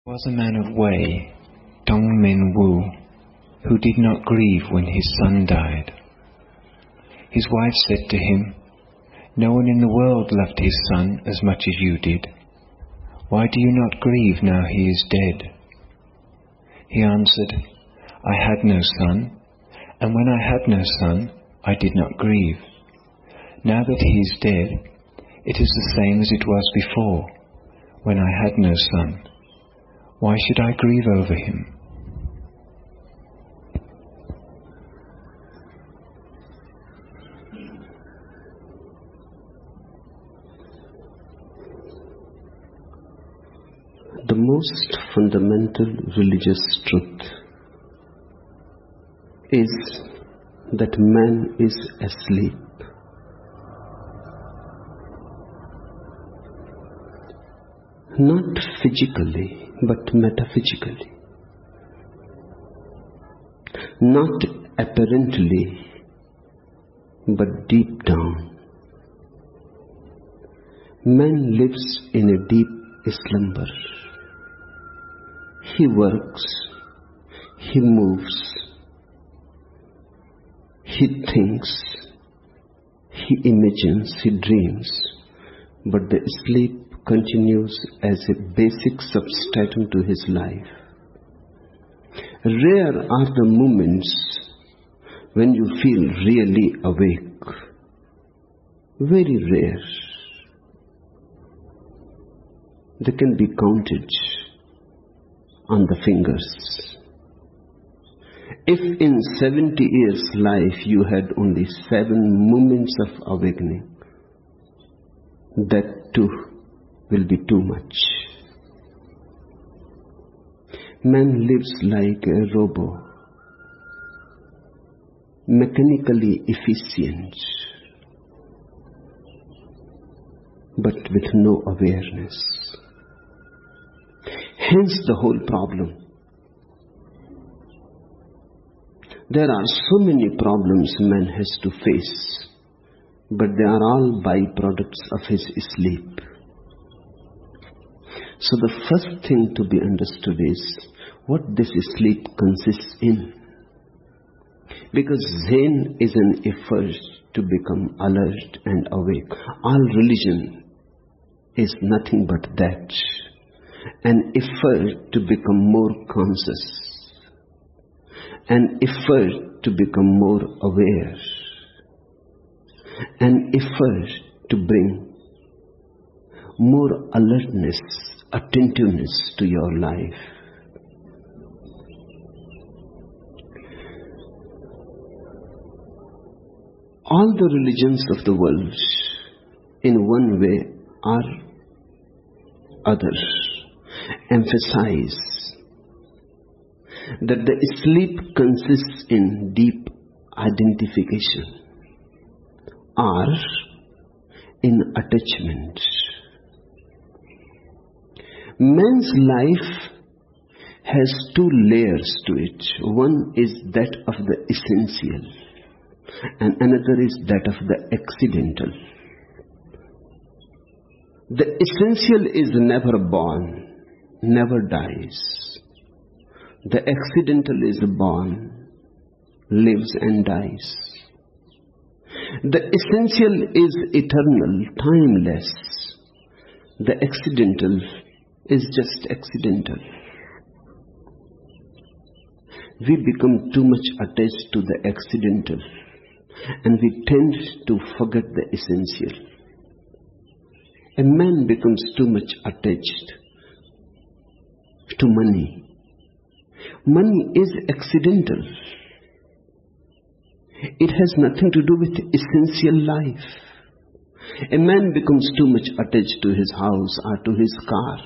Was a man of Wei, Dongmen Wu, who did not grieve when his son died. His wife said to him, "No one in the world loved his son as much as you did. Why do you not grieve now he is dead?" He answered, "I had no son, and when I had no son, I did not grieve. Now that he is dead, it is the same as it was before, when I had no son. Why should I grieve over him?" The most fundamental religious truth is that man is asleep. Not physically, but metaphysically. Not apparently, but deep down. Man lives in a deep slumber. He works, he moves, he thinks, he imagines, he dreams, but the sleep continues as a basic substratum to his life. Rare are the moments when you feel really awake. Very rare. They can be counted on the fingers. If in 70 years' life you had only 7 moments of awakening, that too will be too much. Man lives like a robot, mechanically efficient, but with no awareness. Hence the whole problem. There are so many problems man has to face, but they are all byproducts of his sleep. So the first thing to be understood is what this sleep consists in. Because Zen is an effort to become alert and awake. All religion is nothing but that. An effort to become more conscious. An effort to become more aware. An effort to bring more alertness, attentiveness to your life. All the religions of the world, in one way or other, emphasize that the sleep consists in deep identification or in attachment. Man's life has 2 layers to it. One is that of the essential, and another is that of the accidental. The essential is never born, never dies. The accidental is born, lives and dies. The essential is eternal, timeless. The accidental is just accidental. We become too much attached to the accidental, and we tend to forget the essential. A man becomes too much attached to money. Money is accidental. It has nothing to do with essential life. A man becomes too much attached to his house or to his car,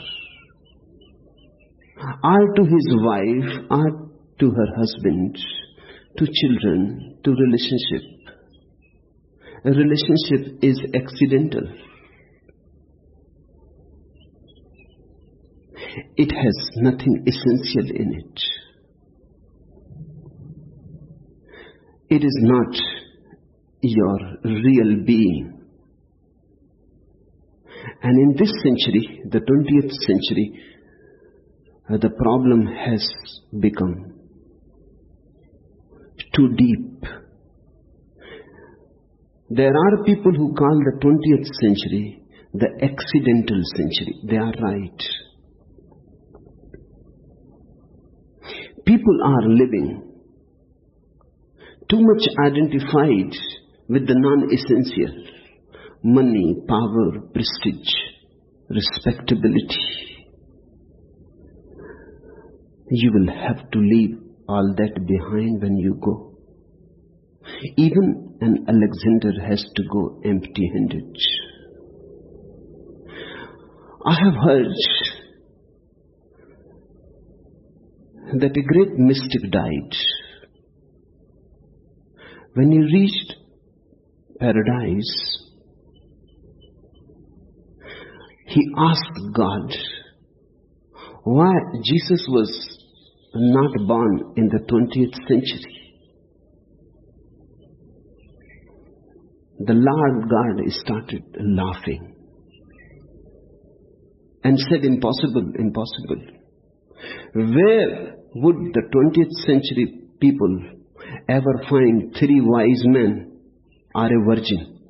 or to his wife, or to her husband, to children, to relationship. A relationship is accidental. It has nothing essential in it. It is not your real being. And in this century, the 20th century, the problem has become too deep. There are people who call the 20th century the accidental century. They are right. People are living too much identified with the non-essential: money, power, prestige, respectability. You will have to leave all that behind when you go. Even an Alexander has to go empty-handed. I have heard that a great mystic died. When he reached paradise, he asked God why Jesus was not born in the 20th century. The Lord God started laughing and said, impossible, impossible. Where would the 20th century people ever find 3 wise men or a virgin?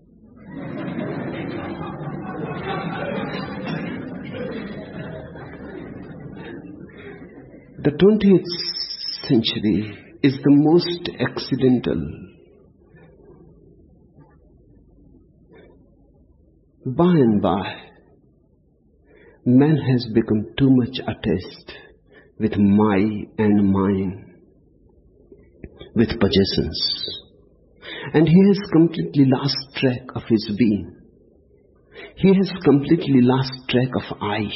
The 20th century is the most accidental. By and by, man has become too much attached with my and mine, with possessions. And he has completely lost track of his being. He has completely lost track of I.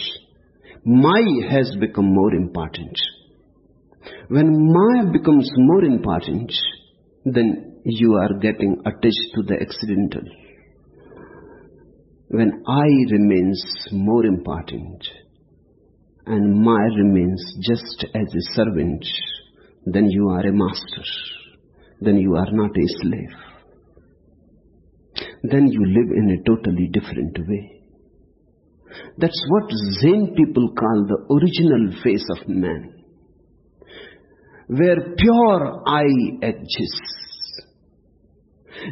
My has become more important. When my becomes more important, then you are getting attached to the accidental. When I remains more important and my remains just as a servant, then you are a master. Then you are not a slave. Then you live in a totally different way. That's what Zen people call the original face of man, where pure I exists.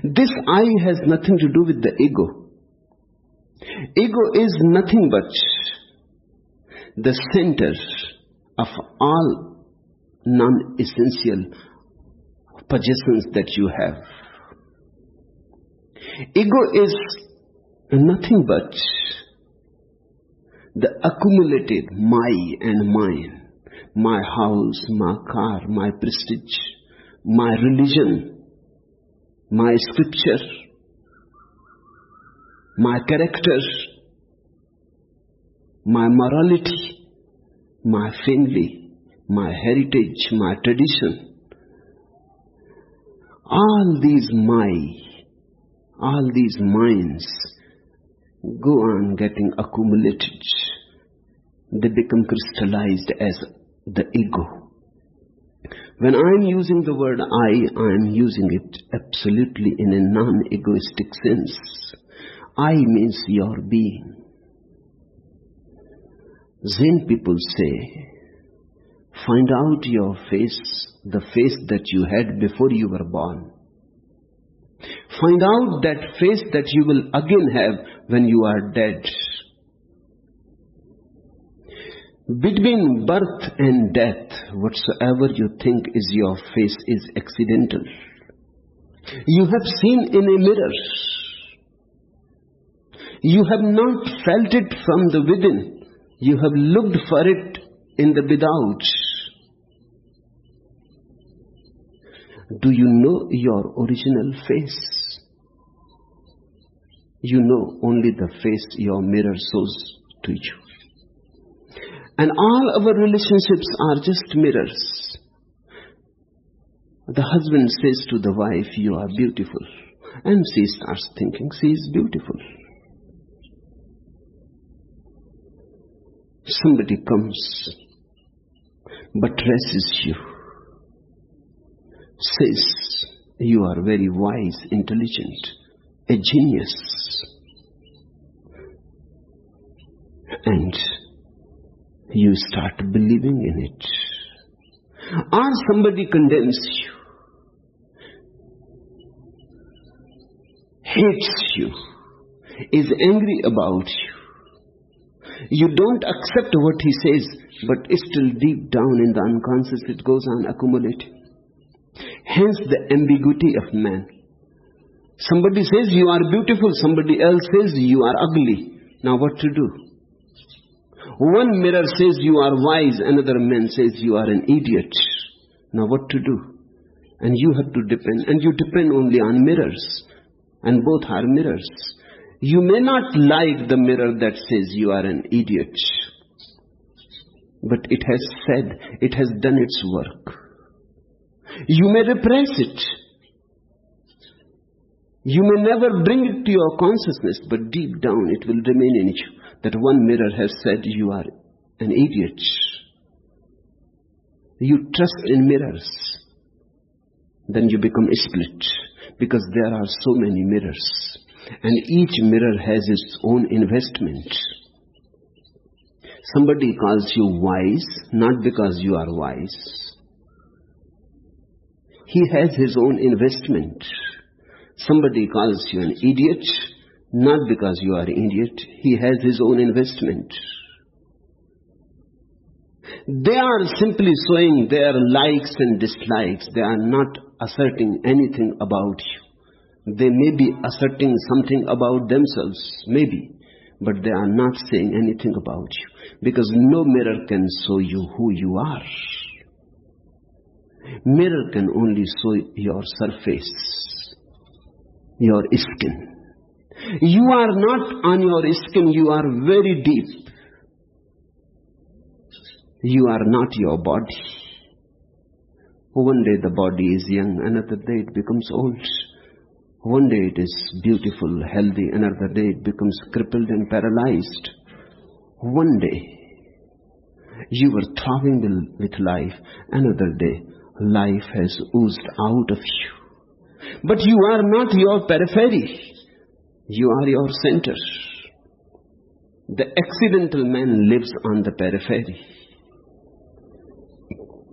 This I has nothing to do with the ego. Ego is nothing but the center of all non-essential possessions that you have. Ego is nothing but the accumulated my and mine. My house, my car, my prestige, my religion, my scripture, my character, my morality, my family, my heritage, my tradition. All these minds go on getting accumulated. They become crystallized as the ego. When I am using the word I am using it absolutely in a non-egoistic sense. I means your being. Zen people say, find out your face, the face that you had before you were born. Find out that face that you will again have when you are dead. Between birth and death, whatsoever you think is your face is accidental. You have seen in a mirror. You have not felt it from the within. You have looked for it in the without. Do you know your original face? You know only the face your mirror shows to you. And all our relationships are just mirrors. The husband says to the wife, you are beautiful. And she starts thinking she is beautiful. Somebody comes, buttresses you, says you are very wise, intelligent, a genius. And you start believing in it. Or somebody condemns you, hates you, is angry about you. You don't accept what he says, but still deep down in the unconscious it goes on accumulating. Hence the ambiguity of man. Somebody says you are beautiful, somebody else says you are ugly. Now what to do? One mirror says you are wise, another man says you are an idiot. Now what to do? And you have to depend, and you depend only on mirrors, and both are mirrors. You may not like the mirror that says you are an idiot, but it has said, it has done its work. You may repress it. You may never bring it to your consciousness, but deep down it will remain in you that one mirror has said you are an idiot. You trust in mirrors, then you become split, because there are so many mirrors, and each mirror has its own investment. Somebody calls you wise, not because you are wise. He has his own investment. Somebody calls you an idiot, not because you are an idiot. He has his own investment. They are simply showing their likes and dislikes. They are not asserting anything about you. They may be asserting something about themselves, maybe, but they are not saying anything about you, because no mirror can show you who you are. Mirror can only show your surface, your skin. You are not on your skin, you are very deep. You are not your body. One day the body is young, another day it becomes old. One day it is beautiful, healthy, another day it becomes crippled and paralyzed. One day you were throbbing with life, another day life has oozed out of you. But you are not your periphery. You are your center. The accidental man lives on the periphery.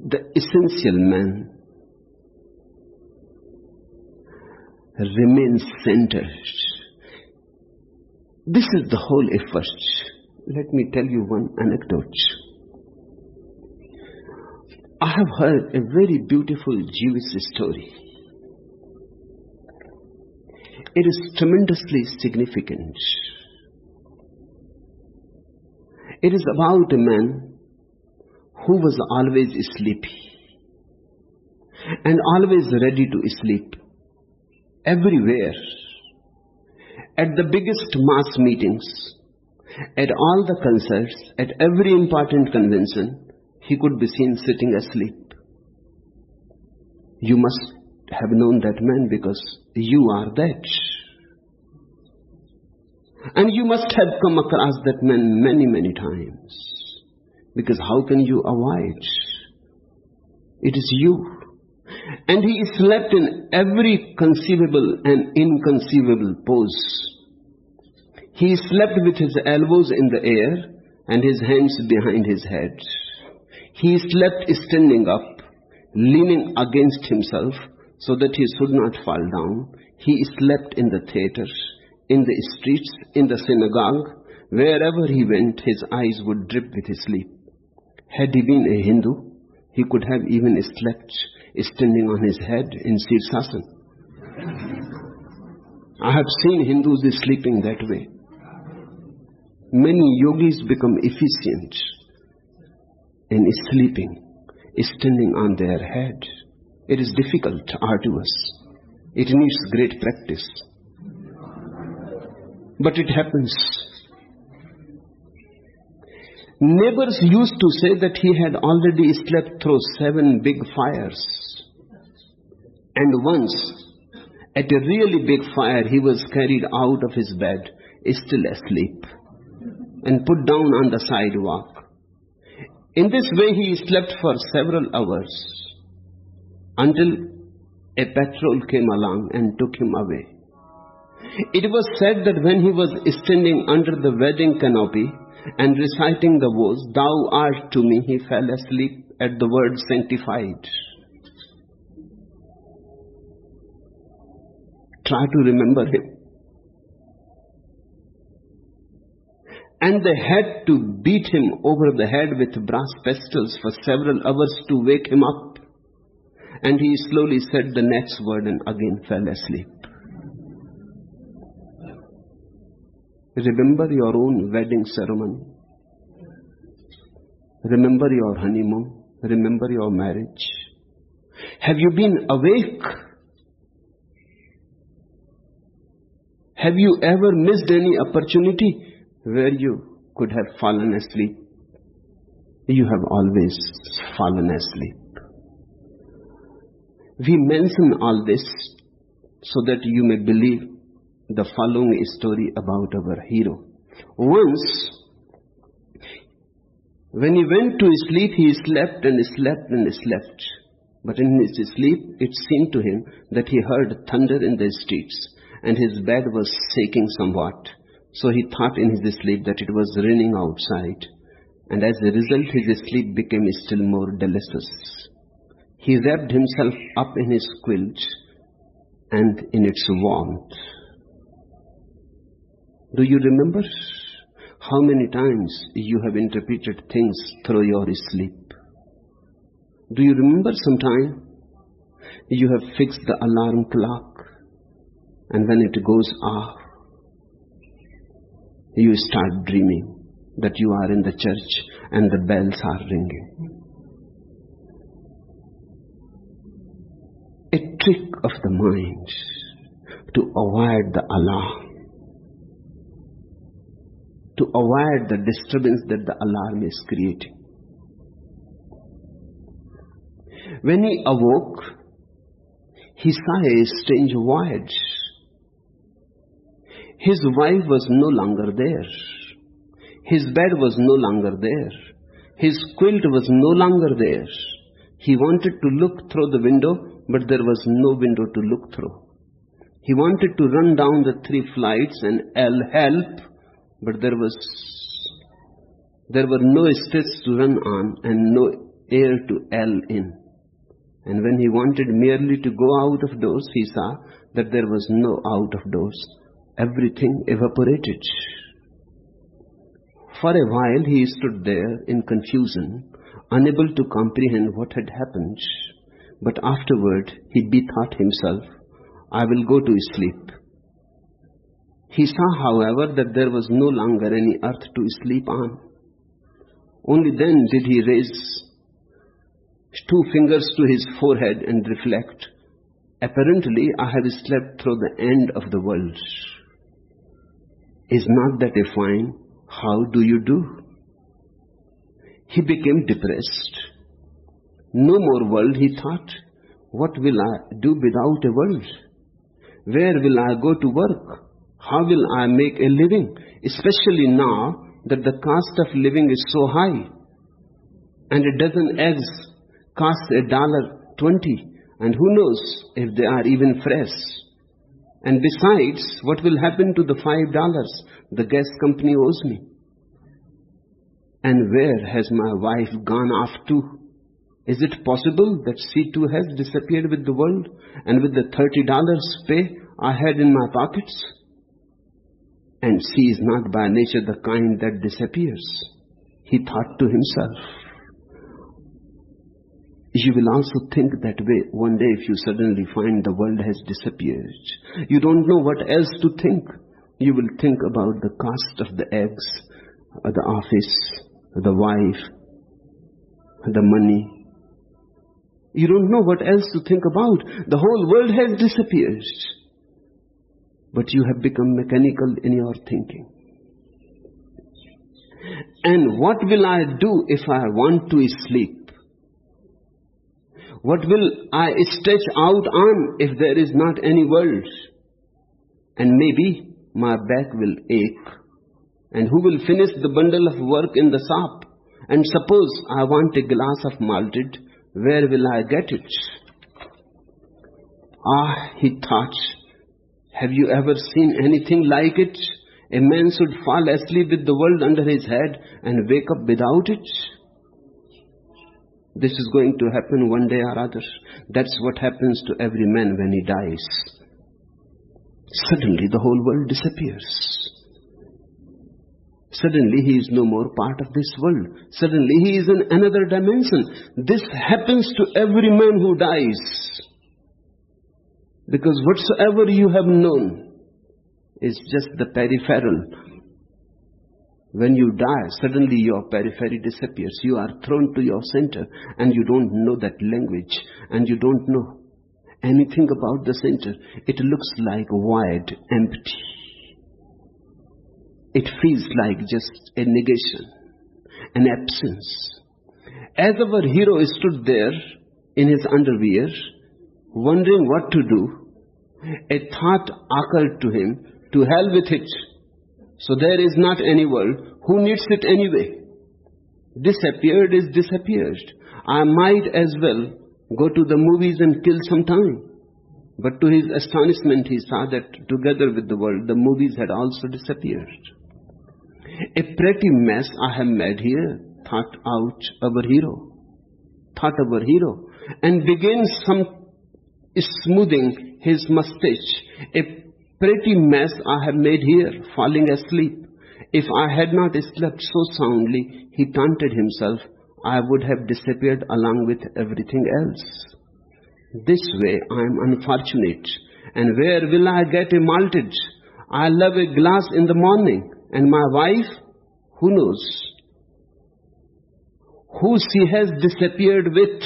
The essential man remains centered. This is the whole effort. Let me tell you one anecdote. I have heard a very beautiful Jewish story. It is tremendously significant. It is about a man who was always sleepy and always ready to sleep everywhere, at the biggest mass meetings, at all the concerts, at every important convention. He could be seen sitting asleep. You must have known that man, because you are that. And you must have come across that man many, many times, because how can you avoid? It is you. And he slept in every conceivable and inconceivable pose. He slept with his elbows in the air and his hands behind his head. He slept standing up, leaning against himself so that he should not fall down. He slept in the theater, in the streets, in the synagogue. Wherever he went, his eyes would drip with sleep. Had he been a Hindu, he could have even slept standing on his head in Sirsasana. I have seen Hindus sleeping that way. Many yogis become efficient in sleeping, standing on their head. It is difficult, arduous. It needs great practice. But it happens. Neighbors used to say that he had already slept through 7 big fires. And once, at a really big fire, he was carried out of his bed, still asleep, and put down on the sidewalk. In this way, he slept for several hours, until a patrol came along and took him away. It was said that when he was standing under the wedding canopy, and reciting the vows, "Thou art to me," he fell asleep at the word sanctified. Try to remember him. And they had to beat him over the head with brass pestles for several hours to wake him up. And he slowly said the next word and again fell asleep. Remember your own wedding ceremony. Remember your honeymoon. Remember your marriage. Have you been awake? Have you ever missed any opportunity where you could have fallen asleep? You have always fallen asleep. We mention all this so that you may believe the following story about our hero. Once, when he went to sleep, he slept and slept and slept. But in his sleep, it seemed to him that he heard thunder in the streets, and his bed was shaking somewhat. So he thought in his sleep that it was raining outside, and as a result his sleep became still more delicious. He wrapped himself up in his quilt and in its warmth. Do you remember how many times you have interpreted things through your sleep? Do you remember sometime you have fixed the alarm clock, and when it goes off, you start dreaming that you are in the church and the bells are ringing? A trick of the mind to avoid the alarm, to avoid the disturbance that the alarm is creating. When he awoke, he saw a strange voyage. His wife was no longer there. His bed was no longer there. His quilt was no longer there. He wanted to look through the window, but there was no window to look through. He wanted to run down the 3 flights and yell, "Help!" But there were no steps to run on and no air to yell in. And when he wanted merely to go out of doors, he saw that there was no out of doors. Everything evaporated. For a while he stood there in confusion, unable to comprehend what had happened. But afterward he bethought himself, "I will go to sleep." He saw, however, that there was no longer any earth to sleep on. Only then did he raise 2 fingers to his forehead and reflect, "Apparently I have slept through the end of the world. Is not that a fine? How do you do?" He became depressed. No more world, he thought. What will I do without a world? Where will I go to work? How will I make a living? Especially now that the cost of living is so high. And a dozen eggs cost $1.20. And who knows if they are even fresh. And besides, what will happen to the $5 the gas company owes me? And where has my wife gone off to? Is it possible that she too has disappeared with the world and with the $30 pay I had in my pockets? And she is not by nature the kind that disappears. He thought to himself. You will also think that way one day if you suddenly find the world has disappeared. You don't know what else to think. You will think about the cost of the eggs, the office, the wife, the money. You don't know what else to think about. The whole world has disappeared. But you have become mechanical in your thinking. And what will I do if I want to sleep? What will I stretch out on if there is not any world? And maybe my back will ache. And who will finish the bundle of work in the shop? And suppose I want a glass of malted, where will I get it? He thought, have you ever seen anything like it? A man should fall asleep with the world under his head and wake up without it. This is going to happen one day or other. That's what happens to every man when he dies. Suddenly the whole world disappears. Suddenly he is no more part of this world. Suddenly he is in another dimension. This happens to every man who dies. Because whatsoever you have known is just the peripheral. When you die, suddenly your periphery disappears. You are thrown to your center and you don't know that language and you don't know anything about the center. It looks like void, empty. It feels like just a negation, an absence. As our hero stood there in his underwear, wondering what to do, a thought occurred to him, to hell with it. So there is not any world. Who needs it anyway? Disappeared is disappeared. I might as well go to the movies and kill some time. But to his astonishment, he saw that together with the world, the movies had also disappeared. A pretty mess I have made here, thought our hero, and began smoothing his mustache. A pretty mess I have made here, falling asleep. If I had not slept so soundly, he taunted himself, I would have disappeared along with everything else. This way I am unfortunate, and where will I get a malted? I'll have a glass in the morning, and my wife, who knows? Who she has disappeared with?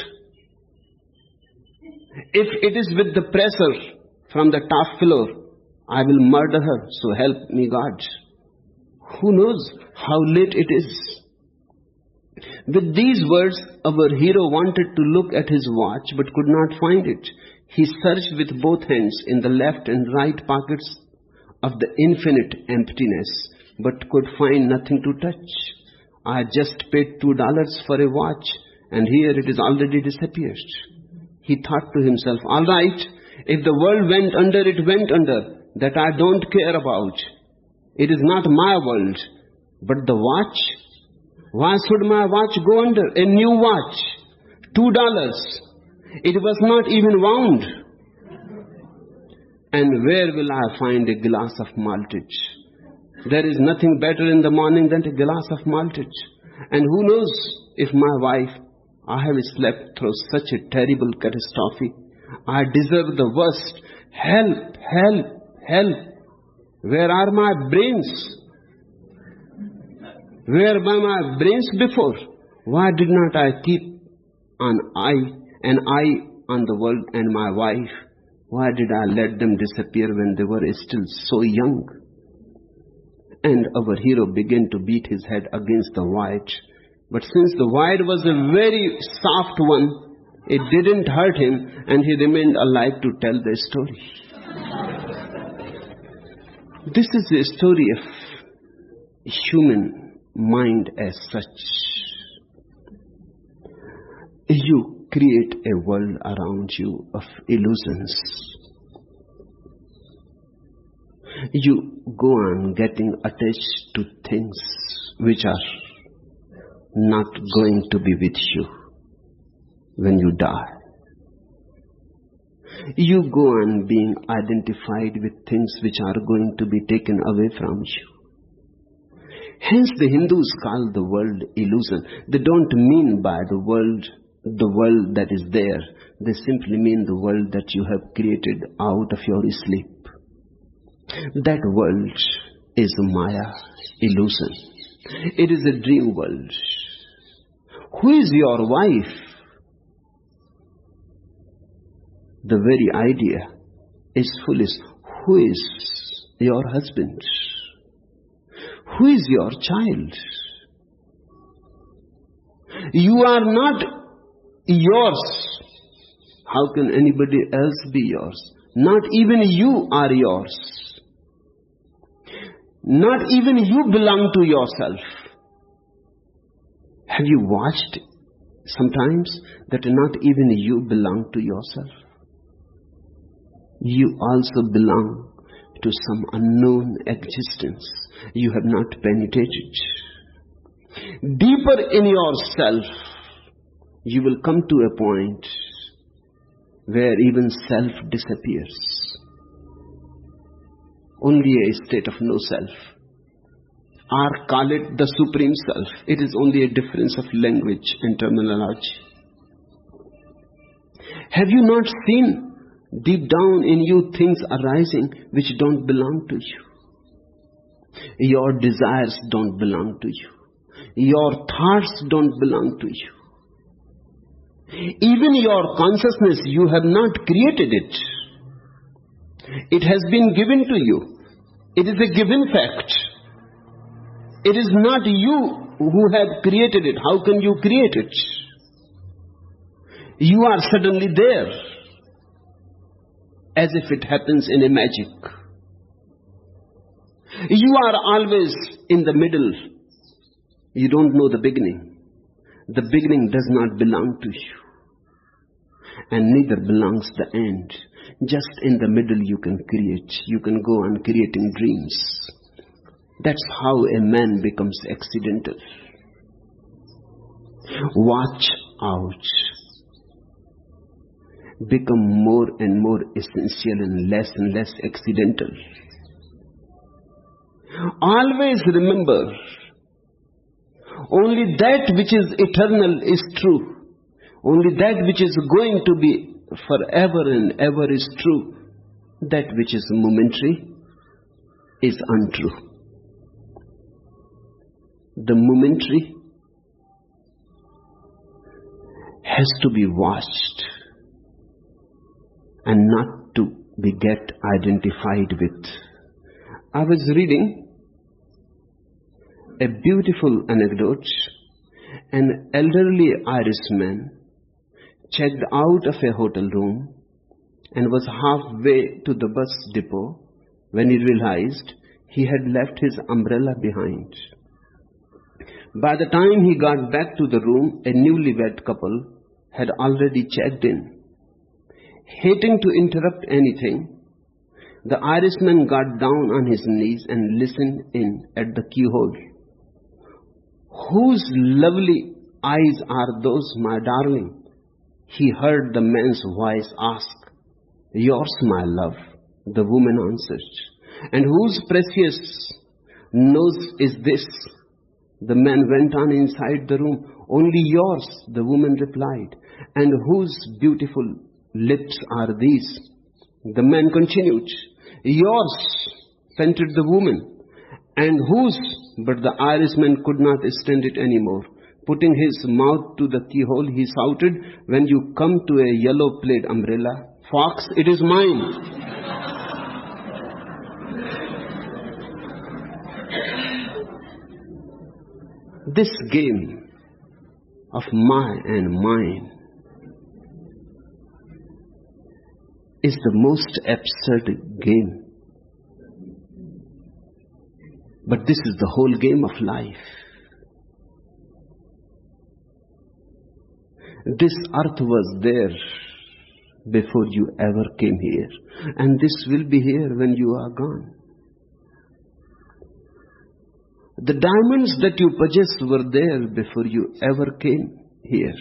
If it is with the pressure from the top floor, I will murder her, so help me God. Who knows how late it is? With these words, our hero wanted to look at his watch but could not find it. He searched with both hands in the left and right pockets of the infinite emptiness but could find nothing to touch. I just paid $2 for a watch and here it is already disappeared. He thought to himself, all right, if the world went under, it went under. That I don't care about. It is not my world. But the watch? Why should my watch go under? A new watch. $2. It was not even wound. And where will I find a glass of malted? There is nothing better in the morning than a glass of malted. And who knows if my wife, I have slept through such a terrible catastrophe. I deserve the worst. Help, help, help. Where are my brains? Where were my brains before? Why did not I keep an eye on the world and my wife? Why did I let them disappear when they were still so young? And our hero began to beat his head against the void. But since the void was a very soft one, it didn't hurt him and he remained alive to tell the story. This is a story of human mind as such. You create a world around you of illusions. You go on getting attached to things which are not going to be with you when you die. You go on being identified with things which are going to be taken away from you. Hence the Hindus call the world illusion. They don't mean by the world that is there. They simply mean the world that you have created out of your sleep. That world is Maya, illusion. It is a dream world. Who is your wife? The very idea is foolish. Who is your husband? Who is your child? You are not yours. How can anybody else be yours? Not even you are yours. Not even you belong to yourself. Have you watched sometimes that not even you belong to yourself? You also belong to some unknown existence, You have not penetrated. Deeper in yourself, you will come to a point where even self disappears. Only a state of no self. Or call it the Supreme Self. It is only a difference of language and terminology. Have you not seen deep down in you things arising which don't belong to you? Your desires don't belong to you. Your thoughts don't belong to you. Even your consciousness, you have not created it. It has been given to you. It is a given fact. It is not you who have created it. How can you create it? You are suddenly there, as if it happens in a magic. You are always in the middle. You don't know the beginning. The beginning does not belong to you. And neither belongs the end. Just in the middle you can create. You can go on creating dreams. That's how a man becomes accidental. Watch out. Become more and more essential and less accidental. Always remember, only that which is eternal is true. Only that which is going to be forever and ever is true. That which is momentary is untrue. The momentary has to be watched and not to be get identified with. I was reading a beautiful anecdote. An elderly Irishman checked out of a hotel room and was halfway to the bus depot when he realized he had left his umbrella behind. By the time he got back to the room, a newlywed couple had already checked in. Hating to interrupt anything, the Irishman got down on his knees and listened in at the keyhole. "Whose lovely eyes are those, my darling?" he heard the man's voice ask. "Yours, my love," the woman answered. "And whose precious nose is this?" The man went on inside the room. "Only yours," the woman replied. "And whose beautiful lips are these?" The man continued. "Yours," panted the woman. "And whose?" But the Irishman could not stand it anymore. Putting his mouth to the keyhole, he shouted, "When you come to a yellow plaid umbrella, fox, it is mine." This game of my and mine is the most absurd game. But this is the whole game of life. This earth was there before you ever came here, and this will be here when you are gone. The diamonds that you possess were there before you ever came here,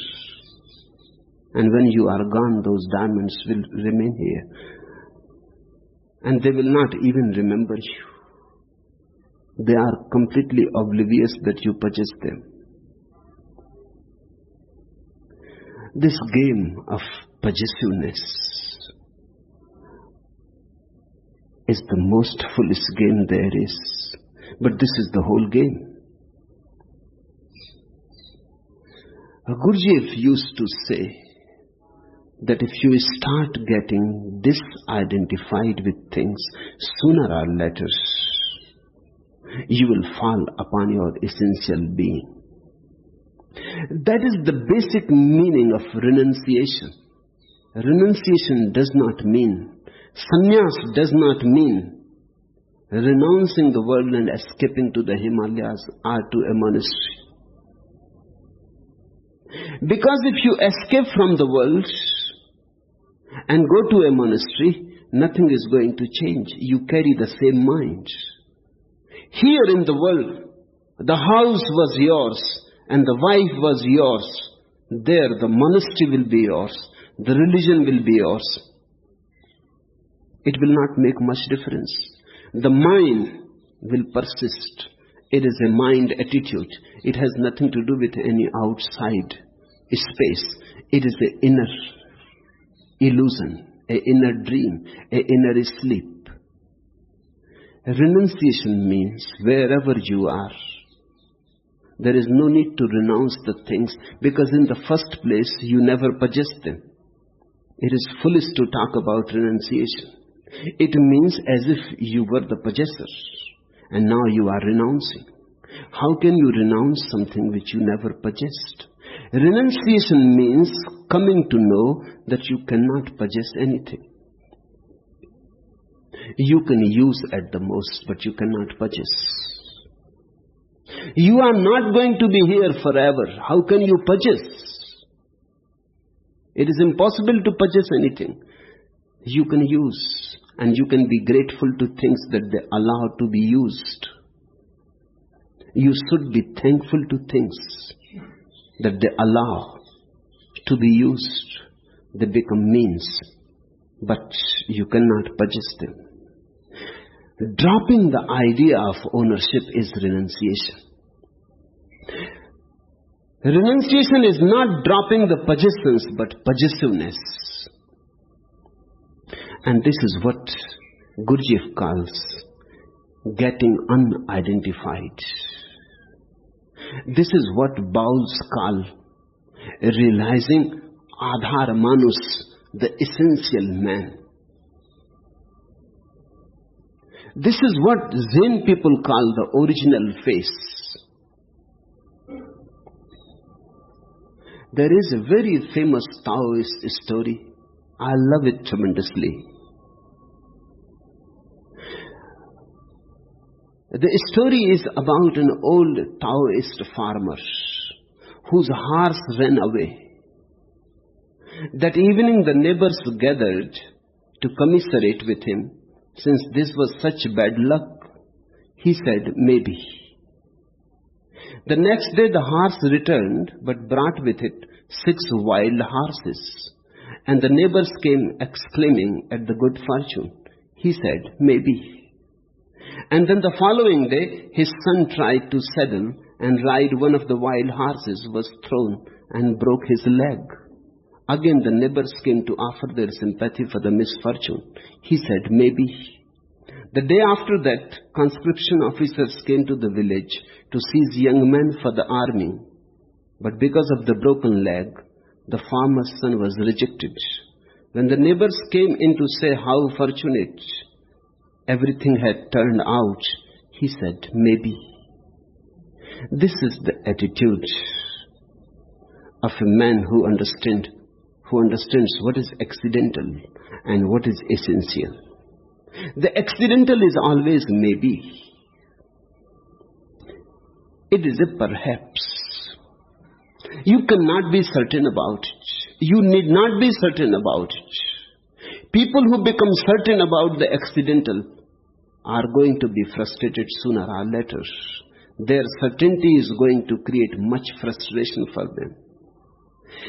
and when you are gone, those diamonds will remain here, and they will not even remember you. They are completely oblivious that you possess them. This game of possessiveness is the most foolish game there is. But this is the whole game. Gurdjieff used to say that if you start getting disidentified with things, sooner or later, you will fall upon your essential being. That is the basic meaning of renunciation. Renunciation does not mean, sannyas does not mean renouncing the world and escaping to the Himalayas or to a monastery. Because if you escape from the world and go to a monastery, nothing is going to change. You carry the same mind. Here in the world, the house was yours and the wife was yours. There the monastery will be yours. The religion will be yours. It will not make much difference. The mind will persist. It is a mind attitude. It has nothing to do with any outside space. It is an inner illusion, an inner dream, an inner sleep. Renunciation means wherever you are, there is no need to renounce the things, because in the first place you never possessed them. It is foolish to talk about renunciation. It means as if you were the possessor and now you are renouncing. How can you renounce something which you never possessed? Renunciation means coming to know that you cannot possess anything. You can use at the most, but you cannot possess. You are not going to be here forever. How can you possess? It is impossible to possess anything. You can use, and you can be grateful to things that they allow to be used. You should be thankful to things that they allow to be used. They become means, but you cannot possess them. Dropping the idea of ownership is renunciation. Renunciation is not dropping the possessions, but possessiveness. And this is what Gurdjieff calls getting unidentified. This is what Bowles call realizing Adhar Manus, the essential man. This is what Zen people call the original face. There is a very famous Taoist story. I love it tremendously. The story is about an old Taoist farmer whose horse ran away. That evening the neighbors gathered to commiserate with him. Since this was such bad luck, he said, maybe. The next day the horse returned, but brought with it 6 wild horses. And the neighbors came exclaiming at the good fortune. He said, maybe. And then the following day, his son tried to saddle and ride one of the wild horses, was thrown and broke his leg. Again the neighbors came to offer their sympathy for the misfortune. He said, maybe. The day after that, conscription officers came to the village to seize young men for the army. But because of the broken leg, the farmer's son was rejected. When the neighbors came in to say how fortunate everything had turned out, he said, maybe. This is the attitude of a man who understands what is accidental and what is essential. The accidental is always maybe. It is a perhaps. You cannot be certain about it. You need not be certain about it. People who become certain about the accidental are going to be frustrated sooner or later. Their certainty is going to create much frustration for them.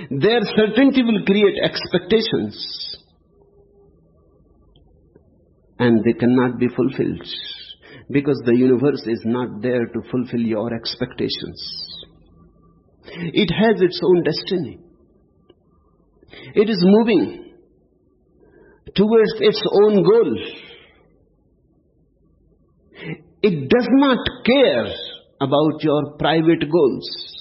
Their certainty will create expectations, and they cannot be fulfilled because the universe is not there to fulfill your expectations. It has its own destiny. It is moving towards its own goal. It does not care about your private goals.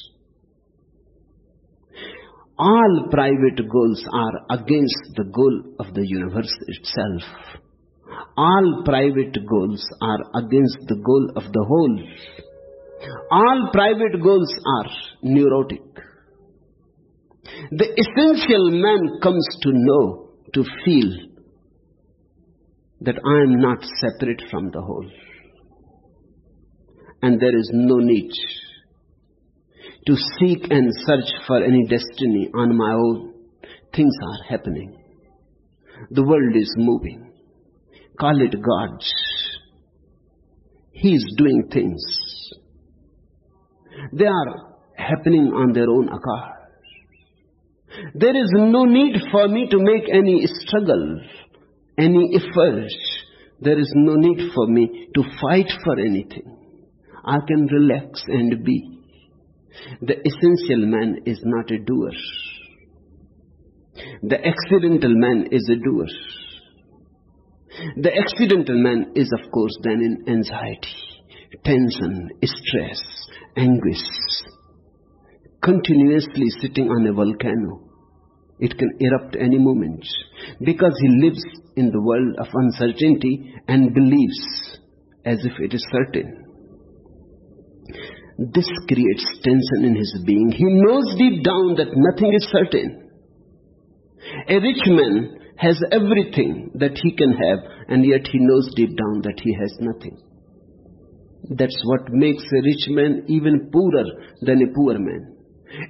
All private goals are against the goal of the universe itself. All private goals are against the goal of the whole. All private goals are neurotic. The essential man comes to know, to feel that I am not separate from the whole. And there is no need to seek and search for any destiny on my own. Things are happening. The world is moving. Call it God. He is doing things. They are happening on their own accord. There is no need for me to make any struggle, any effort. There is no need for me to fight for anything. I can relax and be. The essential man is not a doer. The accidental man is a doer. The accidental man is, of course, then in anxiety, tension, stress, anguish, continuously sitting on a volcano. It can erupt any moment because he lives in the world of uncertainty and believes as if it is certain. This creates tension in his being. He knows deep down that nothing is certain. A rich man has everything that he can have, and yet he knows deep down that he has nothing. That's what makes a rich man even poorer than a poor man.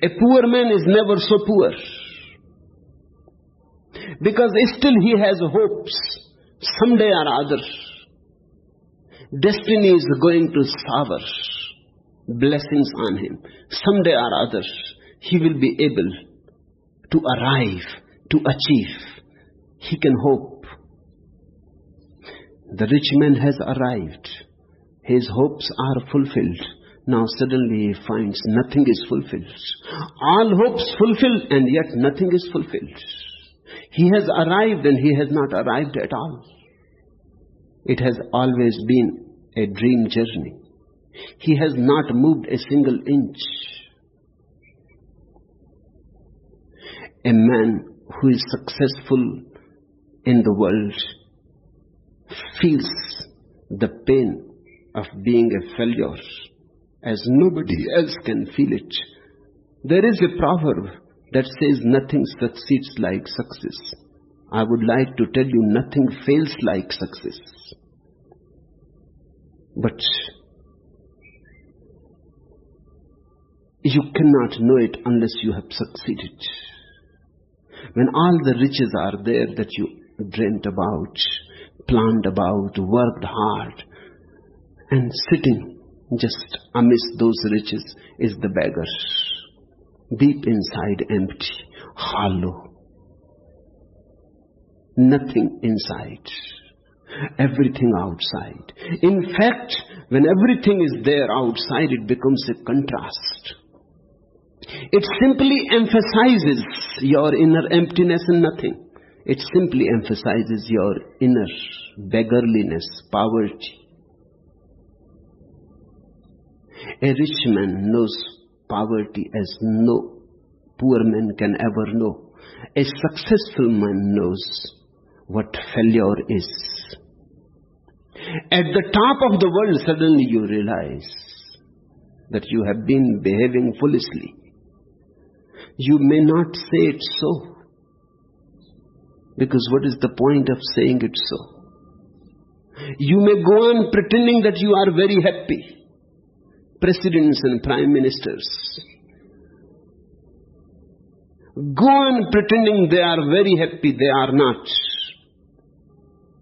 A poor man is never so poor, because still he has hopes. Someday or other, destiny is going to shower blessings on him. Someday or other, he will be able to arrive, to achieve. He can hope. The rich man has arrived. His hopes are fulfilled. Now suddenly he finds nothing is fulfilled. All hopes fulfilled, and yet nothing is fulfilled. He has arrived and he has not arrived at all. It has always been a dream journey. He has not moved a single inch. A man who is successful in the world feels the pain of being a failure as nobody else can feel it. There is a proverb that says nothing succeeds like success. I would like to tell you, nothing fails like success. But you cannot know it unless you have succeeded. When all the riches are there that you dreamt about, planned about, worked hard, and sitting just amidst those riches is the beggar, deep inside empty, hollow, nothing inside, everything outside. In fact, when everything is there outside, it becomes a contrast. It simply emphasizes your inner emptiness and nothing. It simply emphasizes your inner beggarliness, poverty. A rich man knows poverty as no poor man can ever know. A successful man knows what failure is. At the top of the world, suddenly you realize that you have been behaving foolishly. You may not say it so, because what is the point of saying it so? You may go on pretending that you are very happy. Presidents and prime ministers go on pretending they are very happy. They are not.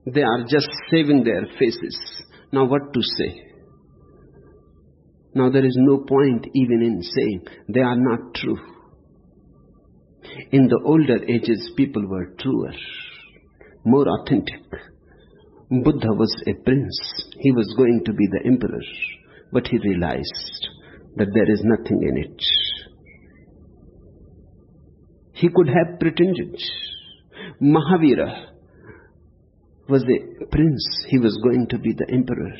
They are just saving their faces. Now what to say? Now there is no point even in saying they are not true. In the older ages, people were truer, more authentic. Buddha was a prince. He was going to be the emperor, but he realized that there is nothing in it. He could have pretended. Mahavira was a prince. He was going to be the emperor.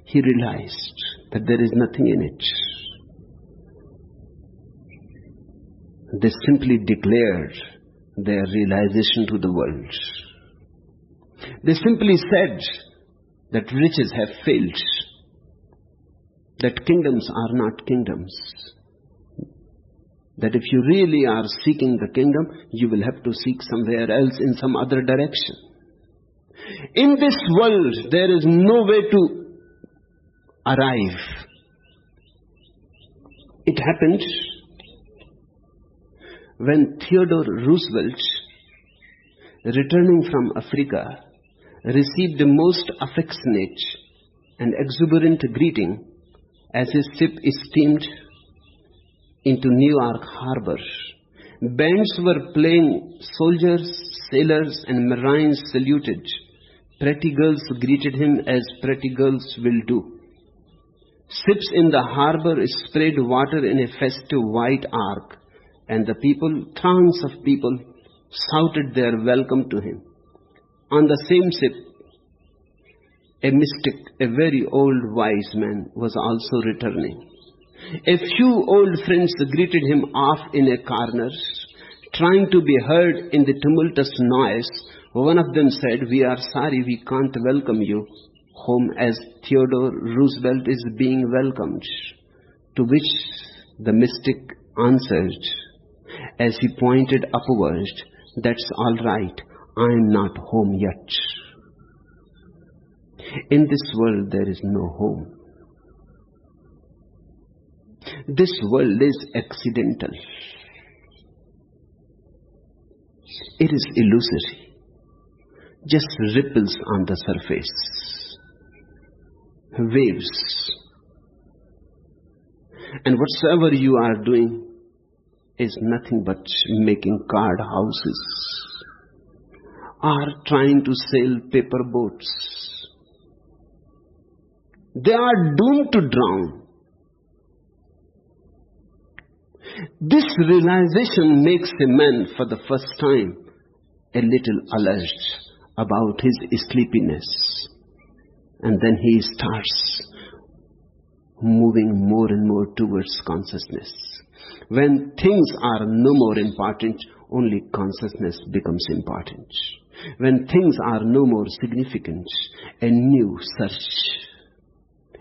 He realized that there is nothing in it. They simply declared their realization to the world. They simply said that riches have failed, that kingdoms are not kingdoms, that if you really are seeking the kingdom, you will have to seek somewhere else in some other direction. In this world, there is no way to arrive. It happened when Theodore Roosevelt, returning from Africa, received the most affectionate and exuberant greeting as his ship steamed into New York harbor. Bands were playing, soldiers, sailors, and marines saluted. Pretty girls greeted him as pretty girls will do. Ships in the harbor sprayed water in a festive white arc, and the people, throngs of people, shouted their welcome to him. On the same ship, a mystic, a very old wise man, was also returning. A few old friends greeted him off in a corner, trying to be heard in the tumultuous noise. One of them said, "We are sorry we can't welcome you home as Theodore Roosevelt is being welcomed." To which the mystic answered, as he pointed upward, "That's all right, I'm not home yet." In this world there is no home. This world is accidental. It is illusory, just ripples on the surface, waves. And whatsoever you are doing is nothing but making card houses or trying to sail paper boats. They are doomed to drown. This realization makes a man for the first time a little alert about his sleepiness, and then he starts moving more and more towards consciousness. When things are no more important, only consciousness becomes important. When things are no more significant, a new search,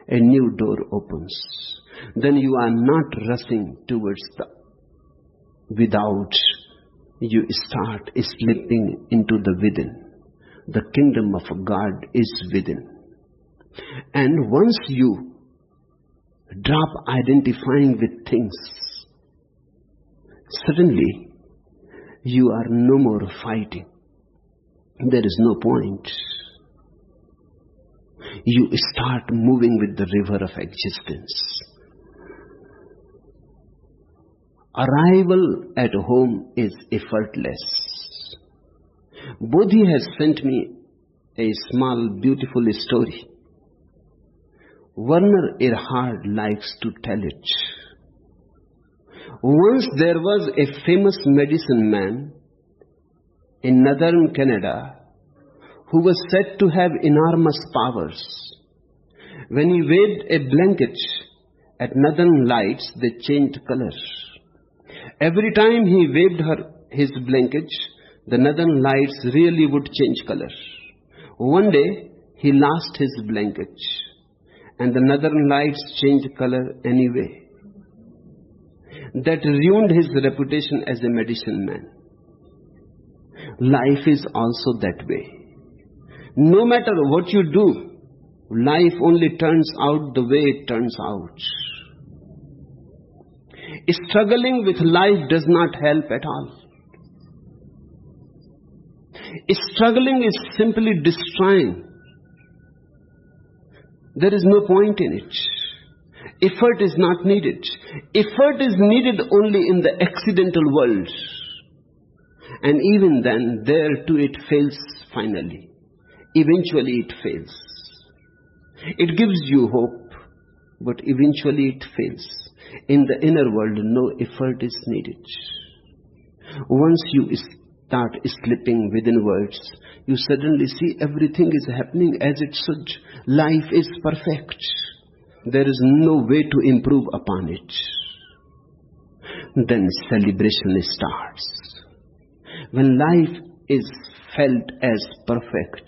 a new door opens. Then you are not rushing towards the without. You start slipping into the within. The kingdom of God is within. And once you drop identifying with things, suddenly you are no more fighting. There is no point. You start moving with the river of existence. Arrival at home is effortless. Bodhi has sent me a small, beautiful story. Werner Erhard likes to tell it. Once there was a famous medicine man in northern Canada who was said to have enormous powers. When he waved a blanket at northern lights, they changed color. Every time he waved his blanket, the northern lights really would change color. One day, he lost his blanket, and the northern lights changed color anyway. That ruined his reputation as a medicine man. Life is also that way. No matter what you do, life only turns out the way it turns out. Struggling with life does not help at all. Struggling is simply destroying. There is no point in it. Effort is not needed. Effort is needed only in the accidental world. And even then, there too it fails finally. Eventually it fails. It gives you hope, but eventually it fails. In the inner world, no effort is needed. Once you start slipping within words, you suddenly see everything is happening as it should. Life is perfect. There is no way to improve upon it. Then celebration starts. When life is felt as perfect,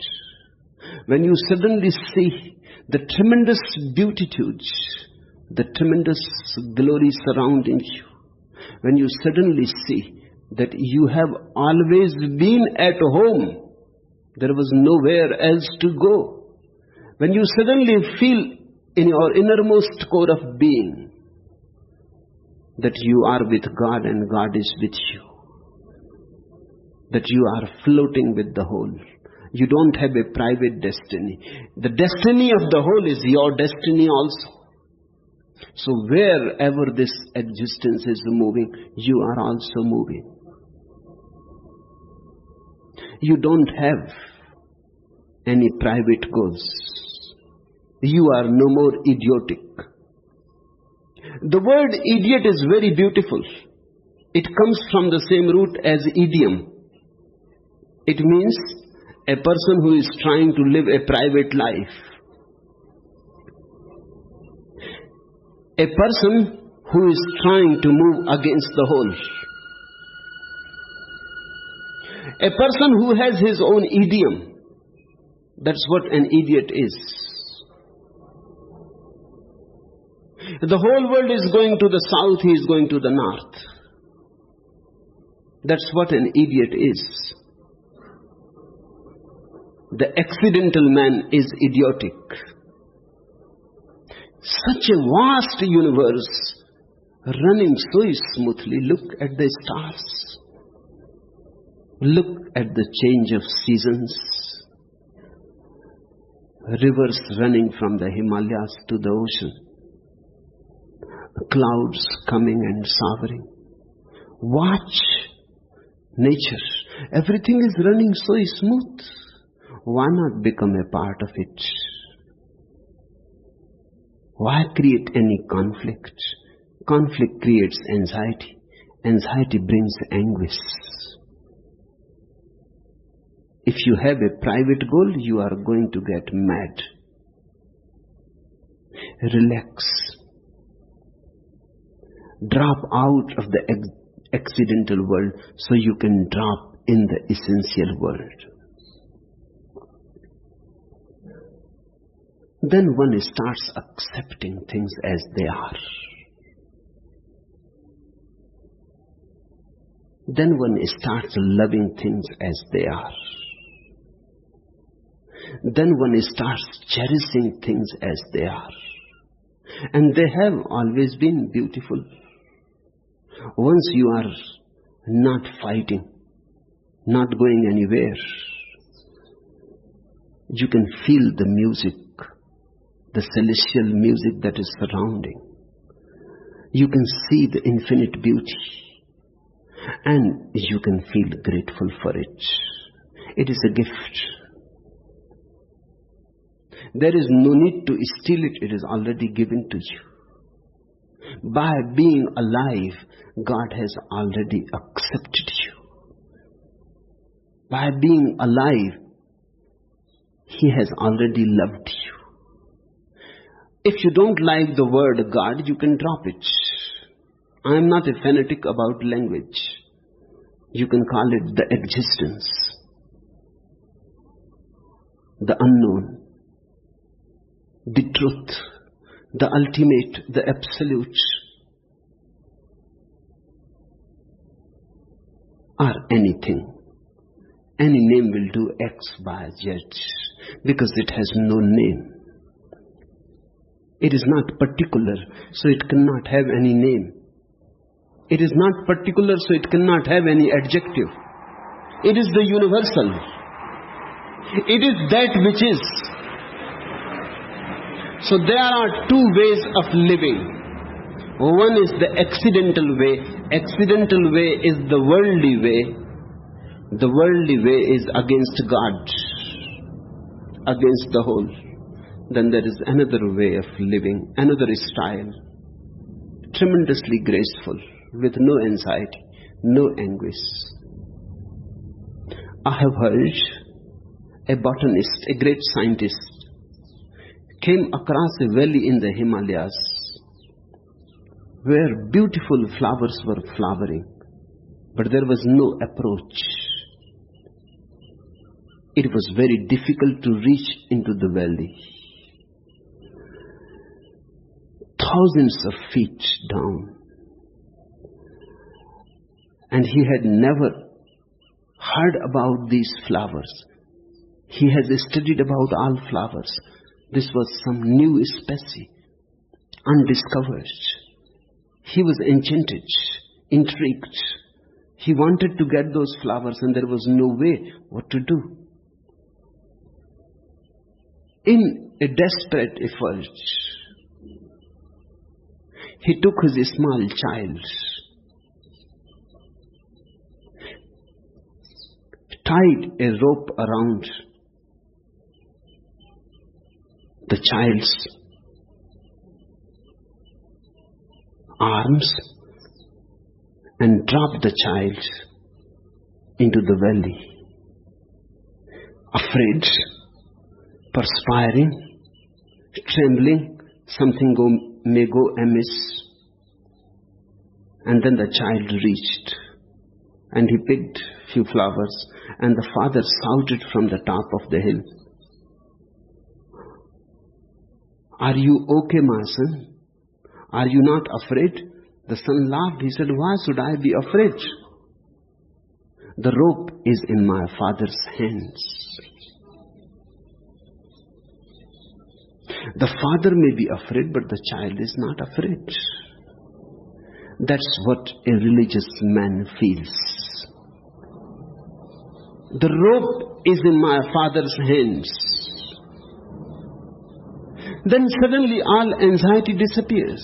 when you suddenly see the tremendous beatitudes, the tremendous glory surrounding you, when you suddenly see that you have always been at home, there was nowhere else to go, when you suddenly feel in your innermost core of being that you are with God and God is with you, that you are floating with the whole, You don't have a private destiny. The destiny of the whole is your destiny also. So wherever this existence is moving, you are also moving. You don't have any private goals. You are no more idiotic. The word idiot is very beautiful. It comes from the same root as idiom. It means a person who is trying to live a private life. A person who is trying to move against the whole. A person who has his own idiom. That's what an idiot is. The whole world is going to the south, he is going to the north. That's what an idiot is. The accidental man is idiotic. Such a vast universe running so smoothly. Look at the stars. Look at the change of seasons. Rivers running from the Himalayas to the ocean. Clouds coming and showering. Watch nature. Everything is running so smooth. Why not become a part of it? Why create any conflict? Conflict creates anxiety. Anxiety brings anguish. If you have a private goal, you are going to get mad. Relax. Drop out of the accidental world so you can drop in the essential world. Then one starts accepting things as they are. Then one starts loving things as they are. Then one starts cherishing things as they are. And they have always been beautiful. Once you are not fighting, not going anywhere, you can feel the music, the celestial music that is surrounding. You can see the infinite beauty. And you can feel grateful for it. It is a gift. There is no need to steal it. It is already given to you. By being alive, God has already accepted you. By being alive, He has already loved you. If you don't like the word God, you can drop it. I am not a fanatic about language. You can call it the existence, the unknown, the truth, the ultimate, the absolute, or anything. Any name will do X, Y, Z, because it has no name. It is not particular, so it cannot have any name. It is not particular, so it cannot have any adjective. It is the universal. It is that which is. So there are two ways of living. One is the accidental way. Accidental way is the worldly way. The worldly way is against God, against the whole. Then there is another way of living, another style, tremendously graceful, with no anxiety, no anguish. I have heard a botanist, a great scientist, came across a valley in the Himalayas where beautiful flowers were flowering, but there was no approach. It was very difficult to reach into the valley. Thousands of feet down. And he had never heard about these flowers. He has studied about all flowers. This was some new species, undiscovered. He was enchanted, intrigued. He wanted to get those flowers and there was no way what to do. In a desperate effort, he took his small child, tied a rope around the child's arms and dropped the child into the valley. Afraid, perspiring, trembling, something may go amiss. And then the child reached and he picked few flowers, and the father shouted from the top of the hill, "Are you okay, my son? Are you not afraid?" The son laughed. He said, "Why should I be afraid? The rope is in my father's hands." The father may be afraid, but the child is not afraid. That's what a religious man feels. The rope is in my father's hands. Then suddenly all anxiety disappears.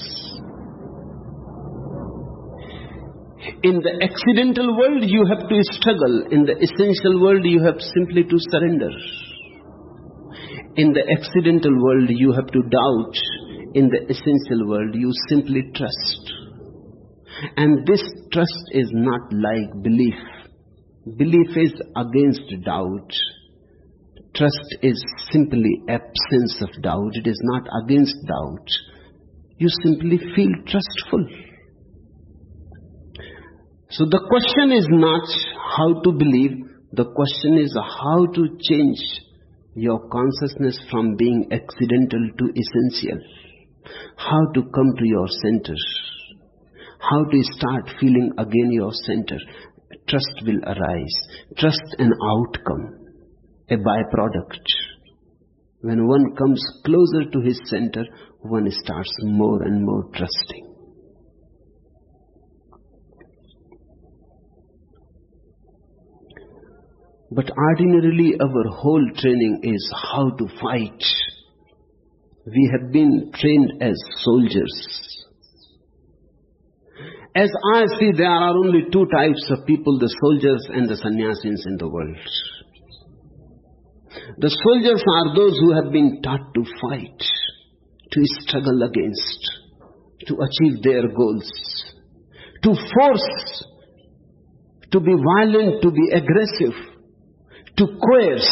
In the accidental world you have to struggle. In the essential world you have simply to surrender. In the accidental world you have to doubt. In the essential world you simply trust. And this trust is not like belief. Belief is against doubt. Trust is simply absence of doubt. It is not against doubt. You simply feel trustful. So the question is not how to believe. The question is how to change your consciousness from being accidental to essential. How to come to your center. How to start feeling again your center. Trust will arise. Trust an outcome, a byproduct. When one comes closer to his center, one starts more and more trusting. But ordinarily our whole training is how to fight. We have been trained as soldiers. As I see, there are only two types of people, the soldiers and the sannyasis in the world. The soldiers are those who have been taught to fight, to struggle against, to achieve their goals, to force, to be violent, to be aggressive, to coerce.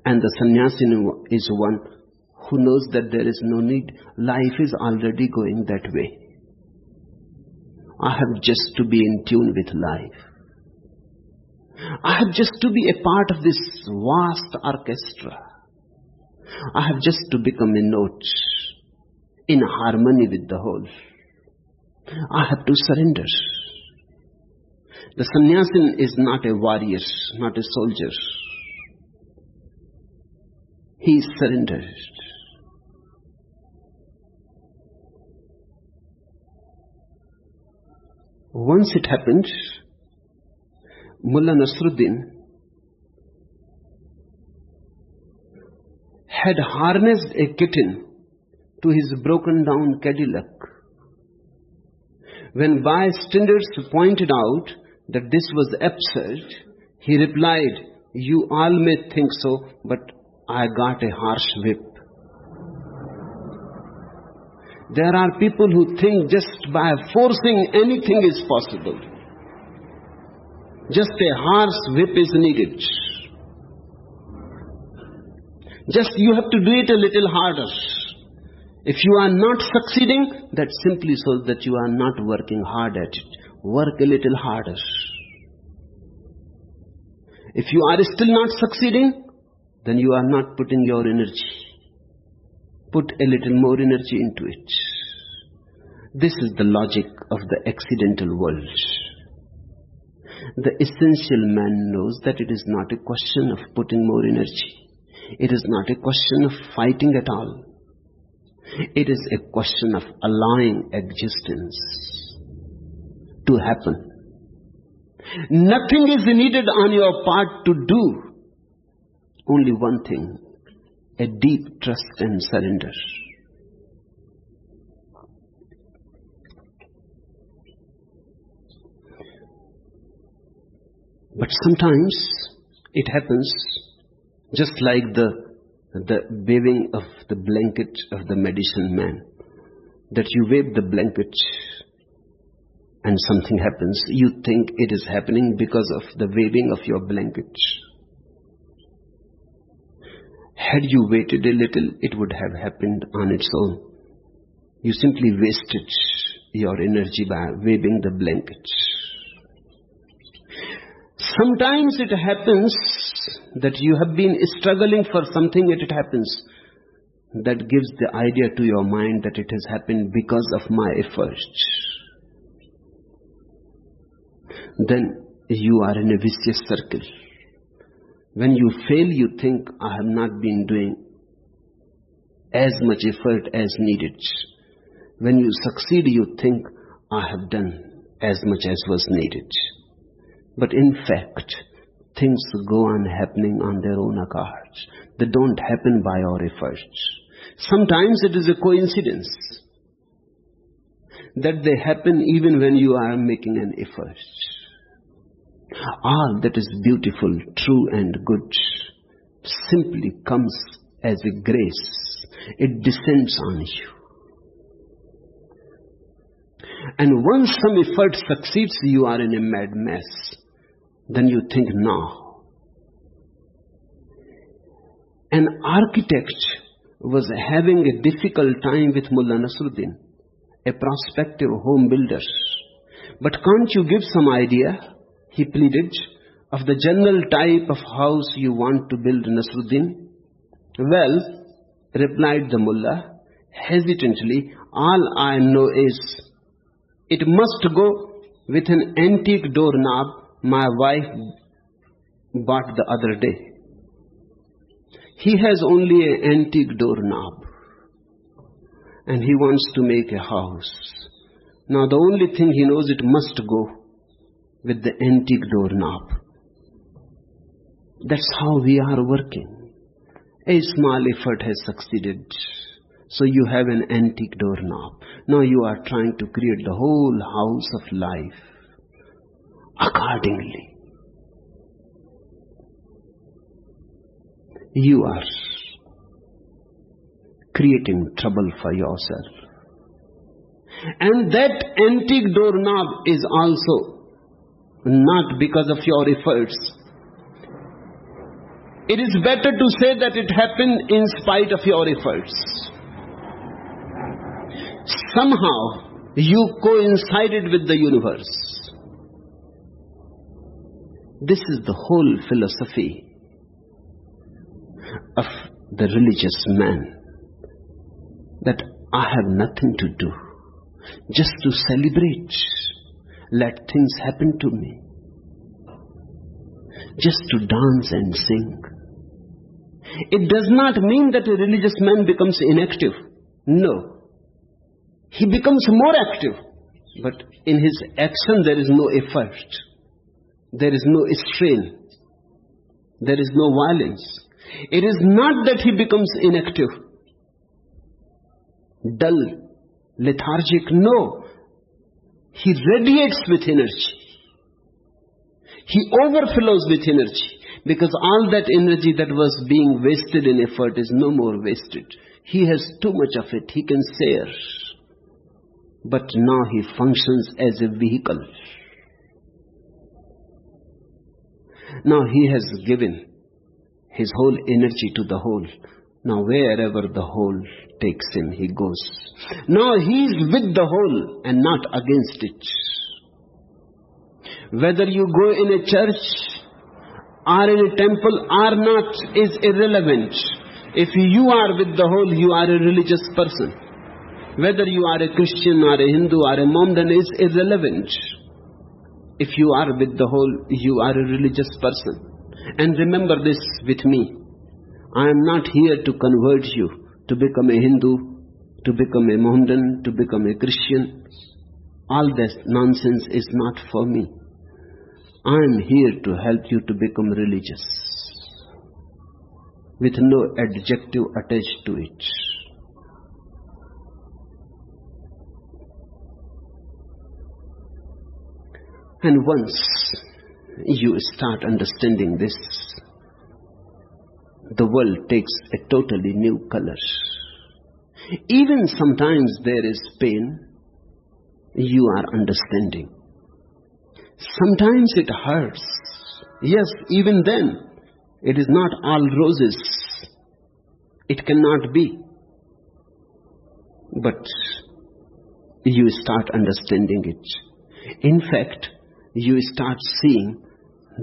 And the sannyasi is one who knows that there is no need. Life is already going that way. I have just to be in tune with life. I have just to be a part of this vast orchestra. I have just to become a note in harmony with the whole. I have to surrender. The sannyasin is not a warrior, not a soldier. He is surrendered. Once it happened, Mullah Nasruddin had harnessed a kitten to his broken down Cadillac. When bystanders pointed out that this was absurd, he replied, "You all may think so, but I got a harsh whip." There are people who think just by forcing anything is possible. Just a harsh whip is needed. Just you have to do it a little harder. If you are not succeeding, that simply shows that you are not working hard at it. Work a little harder. If you are still not succeeding, then you are not putting your energy. Put a little more energy into it. This is the logic of the accidental world. The essential man knows that it is not a question of putting more energy. It is not a question of fighting at all. It is a question of allowing existence to happen. Nothing is needed on your part to do. Only one thing, a deep trust and surrender. But sometimes it happens just like the waving of the blanket of the medicine man, that you wave the blanket and something happens. You think it is happening because of the waving of your blanket. Had you waited a little, it would have happened on its own. You simply wasted your energy by waving the blanket. Sometimes it happens that you have been struggling for something, and it happens. That gives the idea to your mind that it has happened because of my efforts. Then you are in a vicious circle. When you fail, you think, I have not been doing as much effort as needed. When you succeed, you think, I have done as much as was needed. But in fact, things go on happening on their own accord. They don't happen by our efforts. Sometimes it is a coincidence that they happen even when you are making an effort. All that is beautiful, true and good simply comes as a grace. It descends on you. And once some effort succeeds, you are in a mad mess. Then you think, no. An architect was having a difficult time with Mullah Nasruddin, a prospective home builder. But can't you give some idea, he pleaded, of the general type of house you want to build, Nasruddin? Well, replied the mullah, hesitantly, all I know is, it must go with an antique doorknob my wife bought the other day. He has only an antique doorknob and he wants to make a house. Now the only thing he knows, it must go with the antique doorknob. That's how we are working. A small effort has succeeded. So you have an antique doorknob. Now you are trying to create the whole house of life accordingly. You are creating trouble for yourself. And that antique doorknob is also not because of your efforts. It is better to say that it happened in spite of your efforts. Somehow you coincided with the universe. This is the whole philosophy of the religious man, that I have nothing to do, just to celebrate, let things happen to me, just to dance and sing. It does not mean that a religious man becomes inactive. No. He becomes more active, but in his action there is no effort. There is no strain. There is no violence. It is not that he becomes inactive, dull, lethargic. No. He radiates with energy. He overflows with energy, because all that energy that was being wasted in effort is no more wasted. He has too much of it. He can share. But now he functions as a vehicle. Now he has given his whole energy to the whole. Now wherever the whole takes him, he goes. Now he is with the whole and not against it. Whether you go in a church or in a temple or not is irrelevant. If you are with the whole, you are a religious person. Whether you are a Christian or a Hindu or a mundane is irrelevant. If you are with the whole, you are a religious person. And remember this with me. I am not here to convert you to become a Hindu, to become a mundane, to become a Christian. All this nonsense is not for me. I am here to help you to become religious. with no adjective attached to it. And once you start understanding this, the world takes a totally new color. Even sometimes there is pain, you are understanding. Sometimes it hurts. Yes, even then, it is not all roses. It cannot be. But you start understanding it. In fact, you start seeing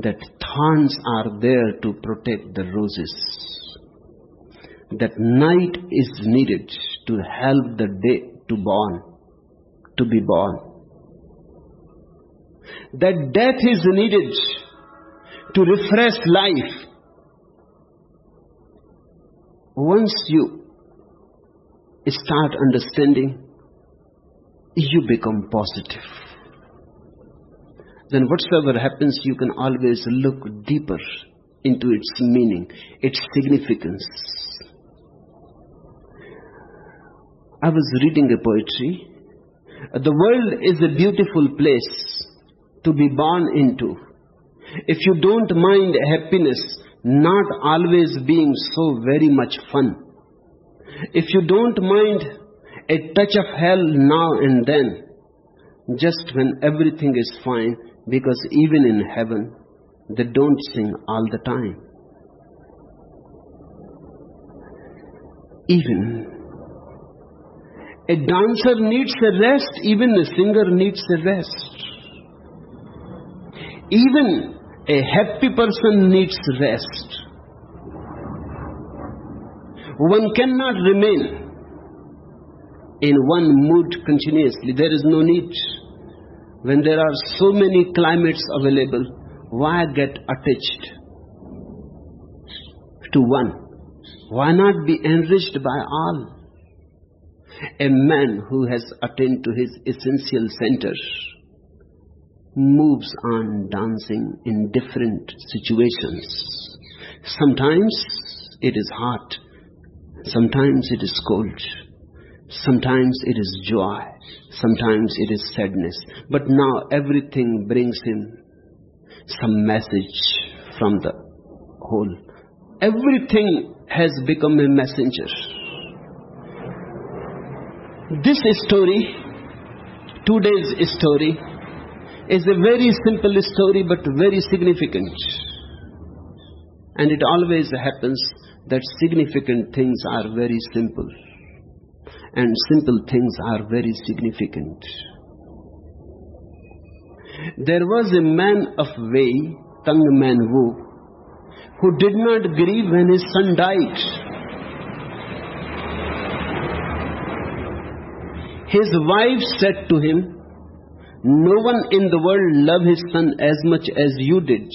that thorns are there to protect the roses. That night is needed to help the day to be born. That death is needed to refresh life. Once you start understanding, you become positive. Then whatsoever happens, you can always look deeper into its meaning, its significance. I was reading a poetry. The world is a beautiful place to be born into. If you don't mind happiness not always being so very much fun, if you don't mind a touch of hell now and then, just when everything is fine, because even in heaven, they don't sing all the time. Even a dancer needs a rest, even a singer needs a rest. Even a happy person needs rest. One cannot remain in one mood continuously. There is no need. When there are so many climates available, why get attached to one? Why not be enriched by all? A man who has attained to his essential center moves on dancing in different situations. Sometimes it is hot, sometimes it is cold, sometimes it is joy, sometimes it is sadness. But now everything brings him some message from the whole. Everything has become a messenger. This story, today's story, is a very simple story but very significant. And it always happens that significant things are very simple. And simple things are very significant. There was a man of Wei, Tang Man Wu, who did not grieve when his son died. His wife said to him, "No one in the world loved his son as much as you did.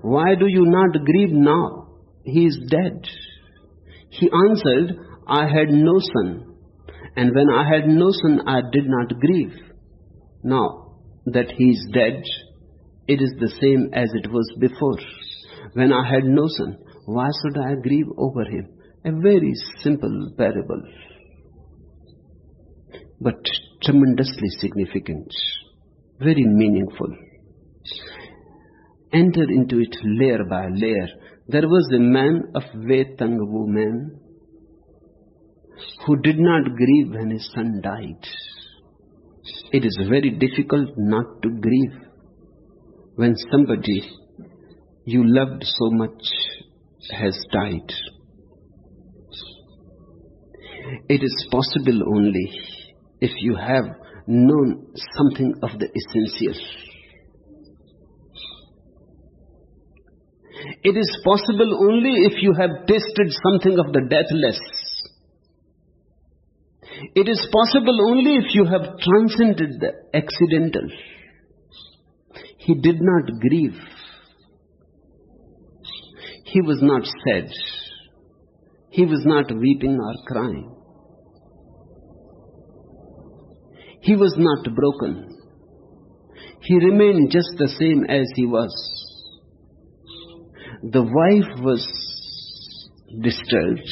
Why do you not grieve now? He is dead." He answered, "I had no son, and when I had no son, I did not grieve. Now that he is dead, it is the same as it was before. When I had no son, why should I grieve over him?" A very simple parable, but tremendously significant, very meaningful. Enter into it layer by layer. There was a man of Wei Tang Wu man who did not grieve when his son died. It is very difficult not to grieve when somebody you loved so much has died. It is possible only if you have known something of the essential. It is possible only if you have tasted something of the deathless. It is possible only if you have transcended the accidental. He did not grieve. He was not sad. He was not weeping or crying. He was not broken. He remained just the same as he was. The wife was disturbed.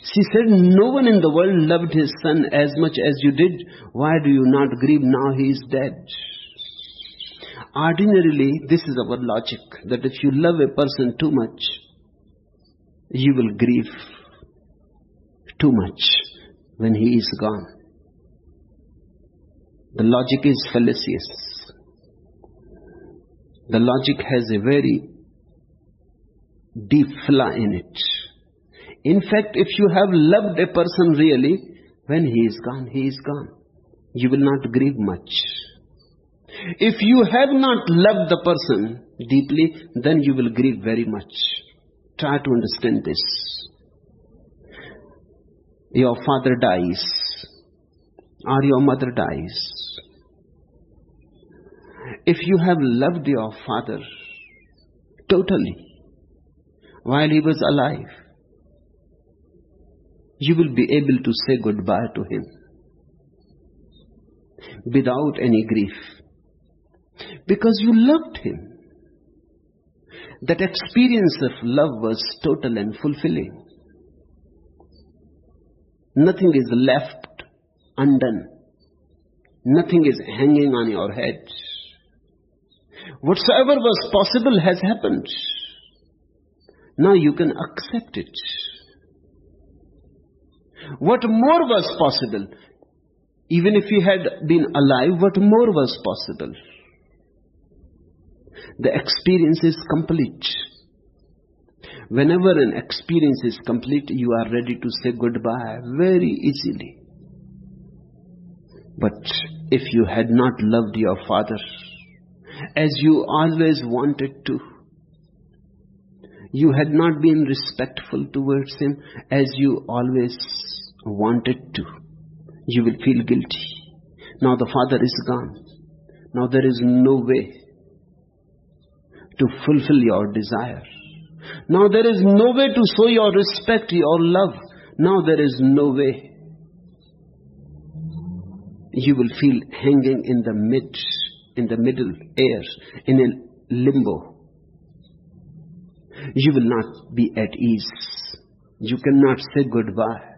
She said, no one in the world loved his son as much as you did. Why do you not grieve now he is dead? Ordinarily, this is our logic, that if you love a person too much, you will grieve too much when he is gone. The logic is fallacious. The logic has a very deep flaw in it. In fact, if you have loved a person really, when he is gone, he is gone. You will not grieve much. If you have not loved the person deeply, then you will grieve very much. Try to understand this. Your father dies, or your mother dies. If you have loved your father totally while he was alive, you will be able to say goodbye to him without any grief, because you loved him. That experience of love was total and fulfilling. Nothing is left undone. Nothing is hanging on your head. Whatsoever was possible has happened. Now you can accept it. What more was possible? Even if he had been alive, what more was possible? The experience is complete. Whenever an experience is complete, you are ready to say goodbye very easily. But if you had not loved your father as you always wanted to, you had not been respectful towards him as you always wanted to, you will feel guilty. Now the father is gone. Now there is no way to fulfill your desire. Now there is no way to show your respect, your love. Now there is no way. You will feel hanging in the middle air, in a limbo. You will not be at ease. You cannot say goodbye.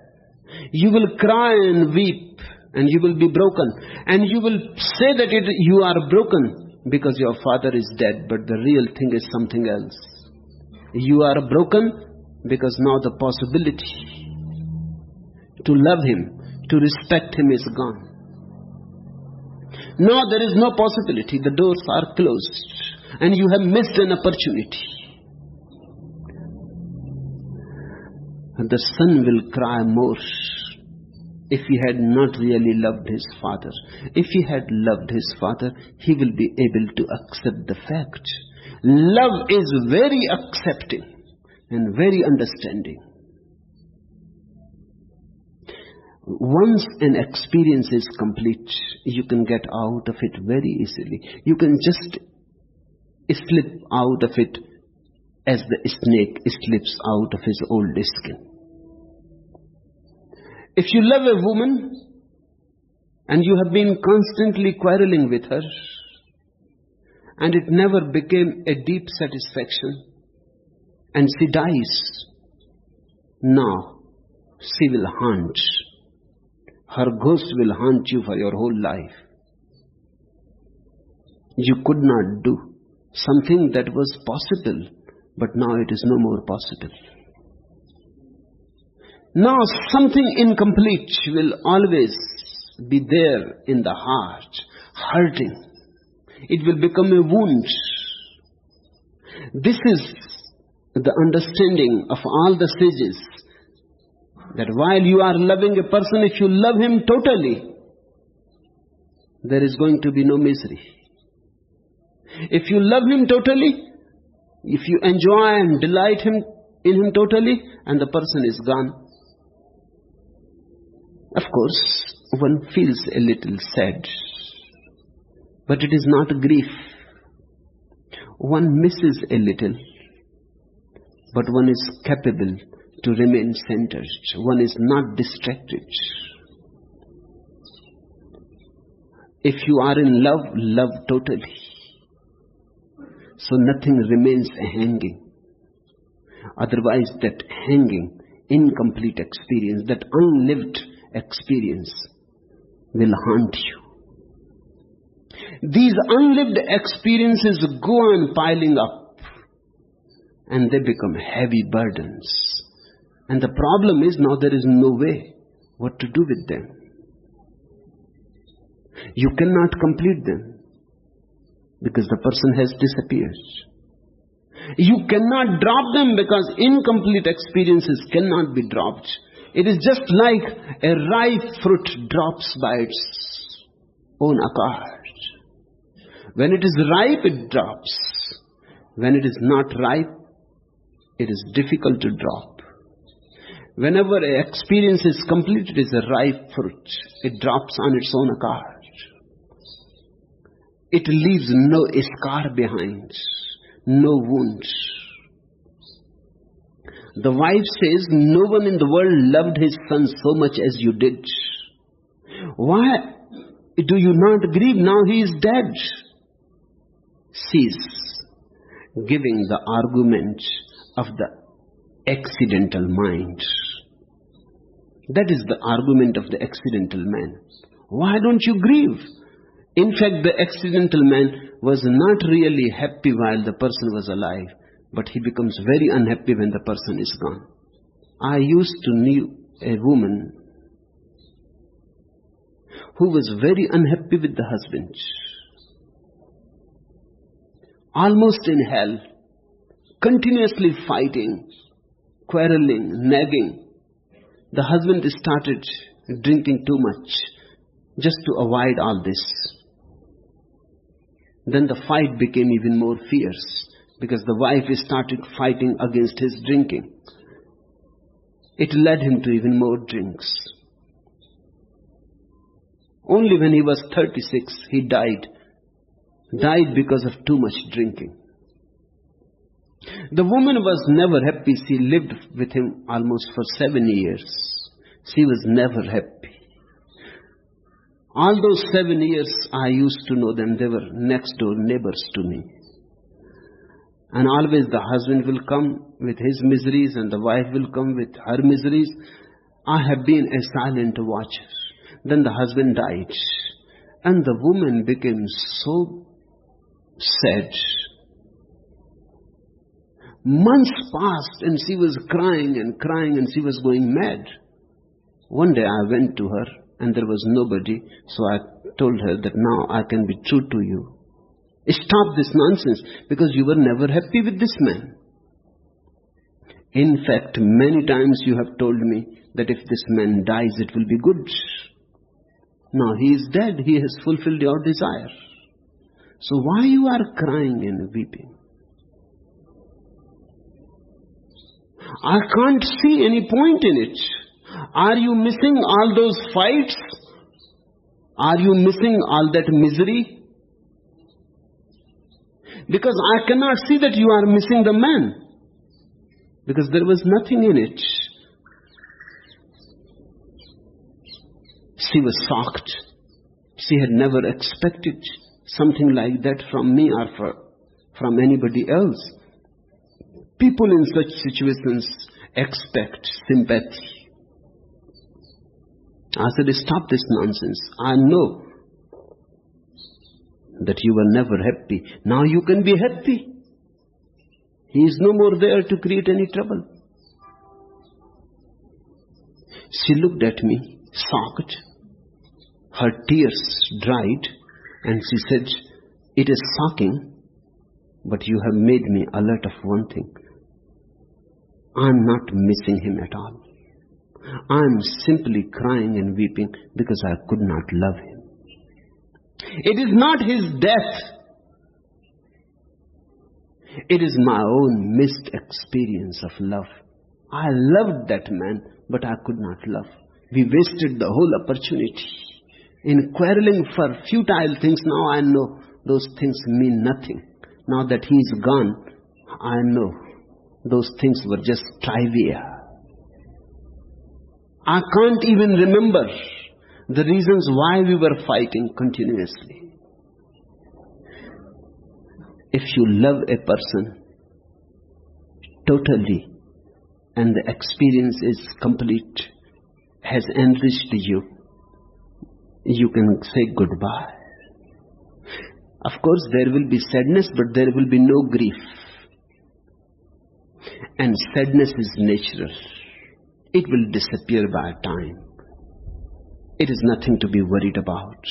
You will cry and weep, and you will be broken. And you will say that you are broken because your father is dead, but the real thing is something else. You are broken because now the possibility to love him, to respect him is gone. Now there is no possibility. The doors are closed and you have missed an opportunity. And the son will cry more if he had not really loved his father. If he had loved his father, he will be able to accept the fact. Love is very accepting and very understanding. Once an experience is complete, you can get out of it very easily. You can just slip out of it as the snake slips out of his old skin. If you love a woman and you have been constantly quarreling with her, and it never became a deep satisfaction, and she dies, now she will haunt. Her ghost will haunt you for your whole life. You could not do something that was possible, but now it is no more possible. Now something incomplete will always be there in the heart, hurting. It will become a wound. This is the understanding of all the sages, that while you are loving a person, if you love him totally, there is going to be no misery. If you love him totally, if you enjoy and delight in him totally, and the person is gone, of course, one feels a little sad. But it is not grief. One misses a little, but one is capable to remain centered. One is not distracted. If you are in love, love totally. So nothing remains hanging. Otherwise, that hanging, incomplete experience, that unlived experience will haunt you. These unlived experiences go on piling up and they become heavy burdens. And the problem is now there is no way what to do with them. You cannot complete them because the person has disappeared. You cannot drop them because incomplete experiences cannot be dropped. It is just like a ripe fruit drops by its own accord. When it is ripe, it drops. When it is not ripe, it is difficult to drop. Whenever an experience is complete, it is a ripe fruit. It drops on its own accord. It leaves no scar behind, no wound. The wife says, no one in the world loved his son so much as you did. Why do you not grieve? Now he is dead. She is giving the argument of the accidental mind. That is the argument of the accidental man. Why don't you grieve? In fact, the accidental man was not really happy while the person was alive, but he becomes very unhappy when the person is gone. I used to know a woman who was very unhappy with the husband. Almost in hell, continuously fighting, quarreling, nagging. The husband started drinking too much just to avoid all this. Then the fight became even more fierce because the wife started fighting against his drinking. It led him to even more drinks. Only when he was 36, he died because of too much drinking. The woman was never happy. She lived with him almost for 7 years. She was never happy. All those 7 years I used to know them. They were next door neighbors to me. And always the husband will come with his miseries and the wife will come with her miseries. I have been a silent watcher. Then the husband died. And the woman became so sad. Months passed and she was crying and she was going mad. One day I went to her and there was nobody, so I told her that now I can be true to you. Stop this nonsense because you were never happy with this man. In fact, many times you have told me that if this man dies, it will be good. Now he is dead, he has fulfilled your desire. So why you are crying and weeping? I can't see any point in it. Are you missing all those fights? Are you missing all that misery? Because I cannot see that you are missing the man. Because there was nothing in it. She was shocked. She had never expected something like that from me or from anybody else. People in such situations expect sympathy. I said, stop this nonsense. I know that you were never happy. Now you can be happy. He is no more there to create any trouble. She looked at me, shocked. Her tears dried and she said, it is shocking, but you have made me alert of one thing. I am not missing him at all. I am simply crying and weeping because I could not love him. It is not his death. It is my own missed experience of love. I loved that man, but I could not love. We wasted the whole opportunity in quarreling for futile things. Now I know those things mean nothing. Now that he is gone, I know those things were just trivia. I can't even remember the reasons why we were fighting continuously. If you love a person totally, and the experience is complete, has enriched you, you can say goodbye. Of course, there will be sadness, but there will be no grief. And sadness is natural. It will disappear by time. It is nothing to be worried about.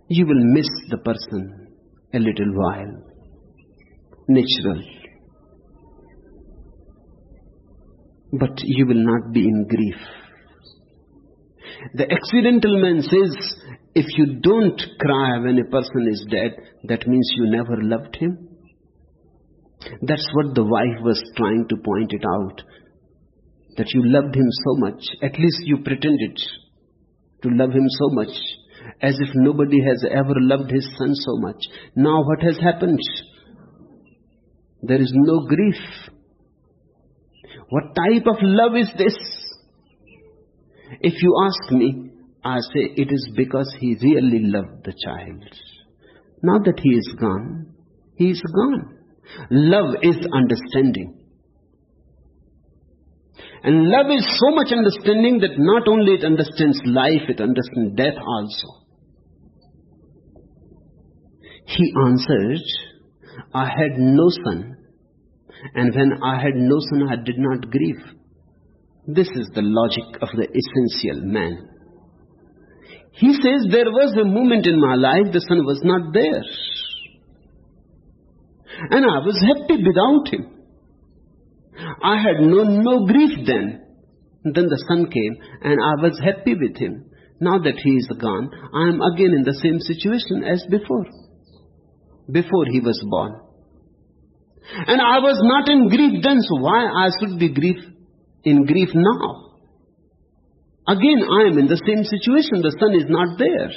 You will miss the person a little while. Natural. But you will not be in grief. The accidental man says, if you don't cry when a person is dead, that means you never loved him. That's what the wife was trying to point it out. That you loved him so much, at least you pretended to love him so much, as if nobody has ever loved his son so much. Now what has happened? There is no grief. What type of love is this? If you ask me, I say it is because he really loved the child. Now that he is gone, he is gone. Love is understanding. And love is so much understanding that not only it understands life, it understands death also. He answered, I had no son, and when I had no son, I did not grieve. This is the logic of the essential man. He says, there was a moment in my life the son was not there. And I was happy without him. I had known no grief then. Then the son came and I was happy with him. Now that he is gone, I am again in the same situation as before. Before he was born. And I was not in grief then, so why I should be in grief now? Again, I am in the same situation. The son is not there.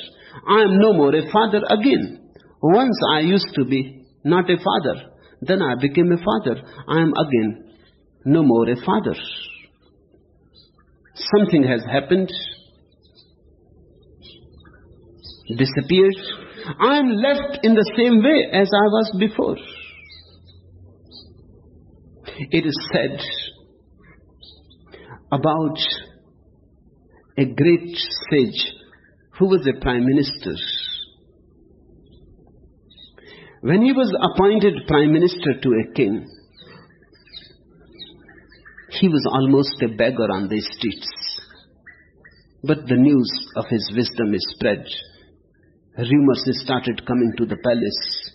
I am no more a father again. Once I used to be not a father. Then I became a father. I am again no more a father. Something has happened. Disappeared. I am left in the same way as I was before. It is said about a great sage who was a prime minister. When he was appointed prime minister to a king, he was almost a beggar on the streets. But the news of his wisdom is spread. Rumors started coming to the palace.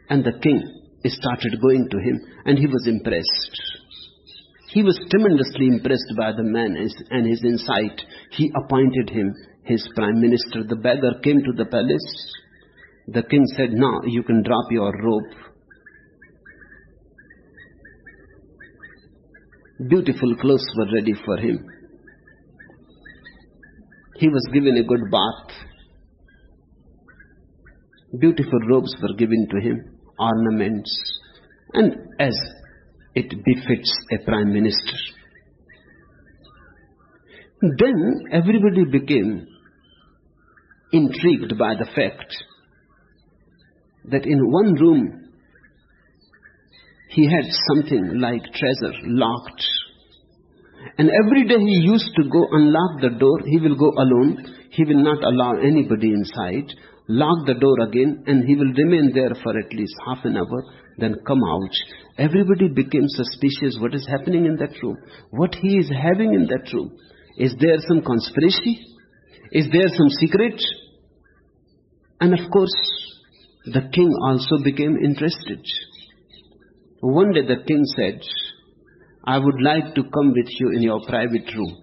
And the king started going to him, and he was impressed. He was tremendously impressed by the man and his insight. He appointed him his prime minister. The beggar came to the palace. The king said, now you can drop your robe. Beautiful clothes were ready for him. He was given a good bath. Beautiful robes were given to him, ornaments, and as it befits a prime minister. Then everybody became intrigued by the fact that in one room he had something like treasure locked. And every day he used to go unlock the door. He will go alone. He will not allow anybody inside. Lock the door again, and he will remain there for at least half an hour, then come out. Everybody became suspicious. What is happening in that room? What he is having in that room? Is there some conspiracy? Is there some secret? And of course, the king also became interested. One day the king said, I would like to come with you in your private room.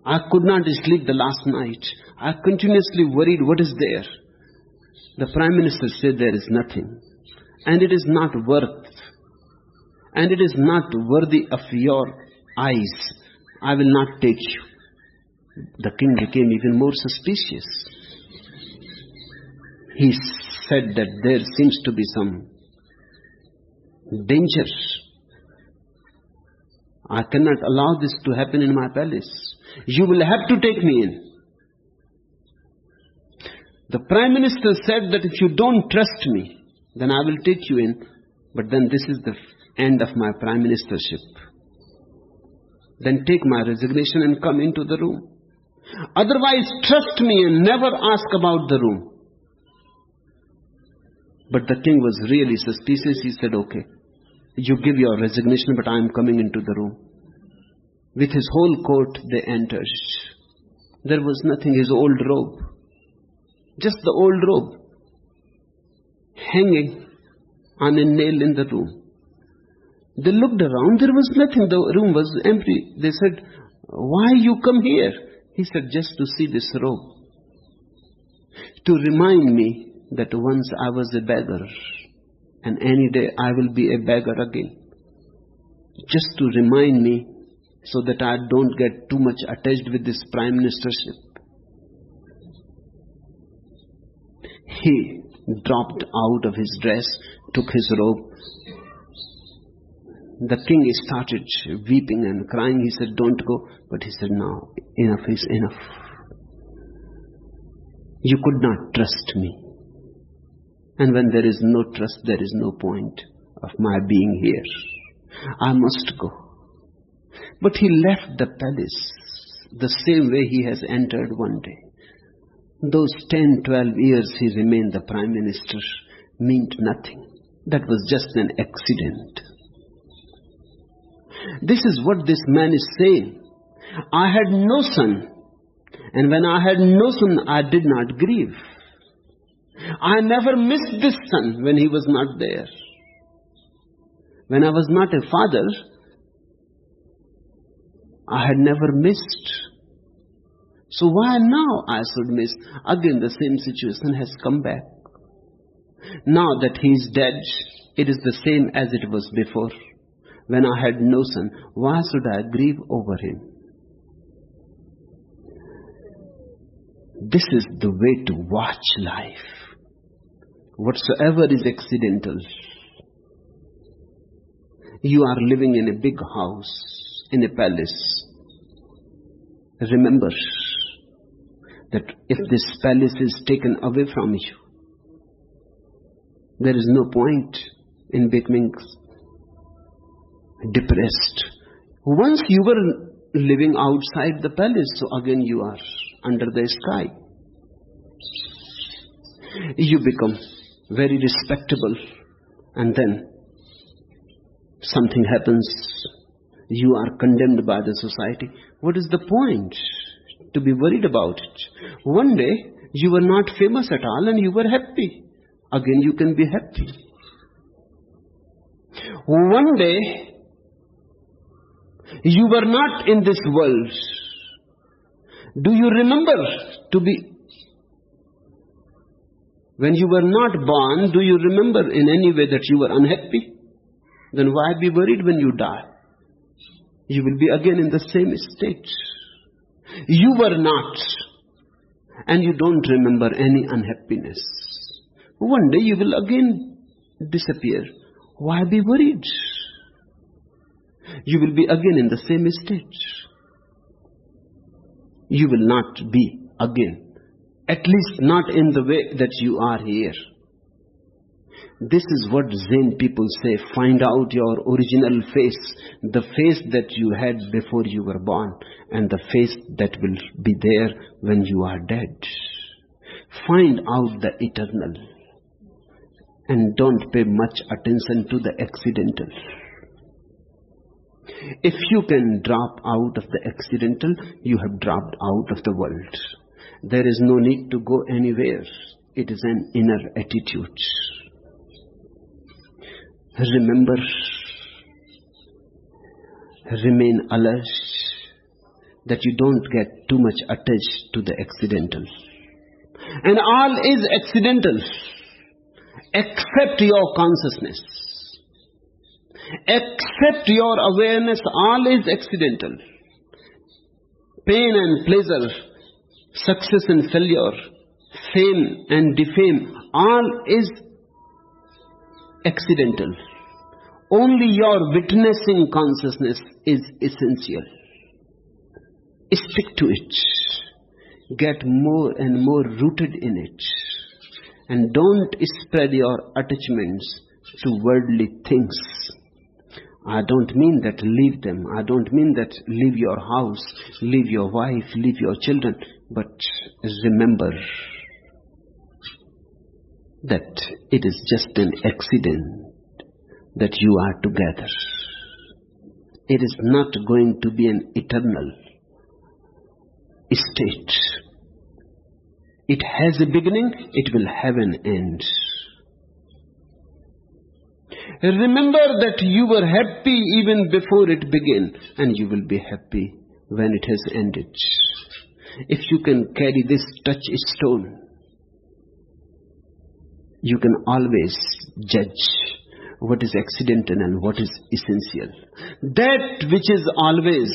I could not sleep the last night. I continuously worried what is there. The prime minister said there is nothing. And it is not worth. And it is not worthy of your eyes. I will not take you. The king became even more suspicious. He said that there seems to be some danger. I cannot allow this to happen in my palace. You will have to take me in. The prime minister said that if you don't trust me, then I will take you in. But then this is the end of my prime ministership, then take my resignation and come into the room. Otherwise, trust me and never ask about the room. But the king was really suspicious. He said, okay, you give your resignation, but I am coming into the room. With his whole court, they entered. There was nothing, his old robe. Just the old robe, hanging on a nail in the room. They looked around, there was nothing, the room was empty. They said, why you come here? He said, just to see this robe. To remind me that once I was a beggar, and any day I will be a beggar again. Just to remind me, so that I don't get too much attached with this prime ministership. He dropped out of his dress, took his robe. The king started weeping and crying. He said, don't go. But he said, no, enough is enough. You could not trust me. And when there is no trust, there is no point of my being here. I must go. But he left the palace the same way he has entered one day. Those 10, 12 years he remained the prime minister meant nothing. That was just an accident. This is what this man is saying. I had no son. And when I had no son, I did not grieve. I never missed this son when he was not there. When I was not a father, I had never missed. So why now I should miss? Again, the same situation has come back. Now that he is dead, it is the same as it was before. When I had no son, why should I grieve over him? This is the way to watch life. Whatsoever is accidental. You are living in a big house, in a palace. Remember that if this palace is taken away from you, there is no point in becoming depressed. Once you were living outside the palace, so again you are under the sky. You become very respectable, and then something happens. You are condemned by the society. What is the point to be worried about it? One day you were not famous at all and you were happy. Again you can be happy. One day you were not in this world. Do you remember to be... When you were not born, do you remember in any way that you were unhappy? Then why be worried when you die? You will be again in the same state. You were not, and you don't remember any unhappiness. One day you will again disappear. Why be worried? You will be again in the same state. You will not be again. At least not in the way that you are here. This is what Zen people say, find out your original face, the face that you had before you were born, and the face that will be there when you are dead. Find out the eternal, and don't pay much attention to the accidental. If you can drop out of the accidental, you have dropped out of the world. There is no need to go anywhere. It is an inner attitude. Remember, remain alert, that you don't get too much attached to the accidental. And all is accidental, except your consciousness. Except your awareness, all is accidental. Pain and pleasure, success and failure, fame and defame, all is accidental. Only your witnessing consciousness is essential. Stick to it. Get more and more rooted in it. And don't spread your attachments to worldly things. I don't mean that leave them. I don't mean that leave your house, leave your wife, leave your children. But remember that it is just an accident that you are together. It is not going to be an eternal state. It has a beginning, it will have an end. Remember that you were happy even before it began, and you will be happy when it has ended. If you can carry this touchstone, you can always judge what is accidental and what is essential. That which is always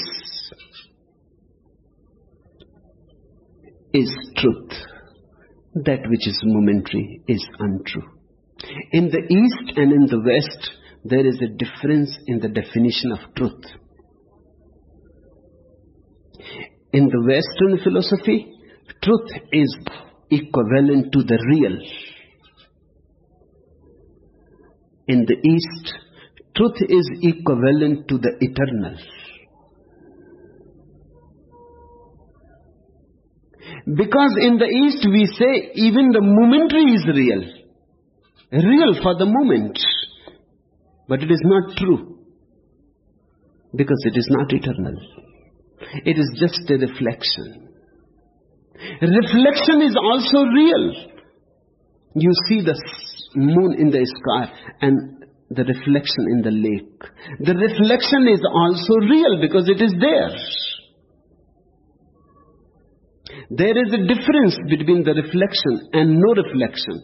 is truth. That which is momentary is untrue. In the East and in the West, there is a difference in the definition of truth. In the Western philosophy, truth is equivalent to the real. In the East, truth is equivalent to the eternal. Because in the East we say even the momentary is real. Real for the moment. But it is not true. Because it is not eternal. It is just a reflection. Reflection is also real. You see the moon in the sky and the reflection in the lake. The reflection is also real because it is there. There is a difference between the reflection and no reflection.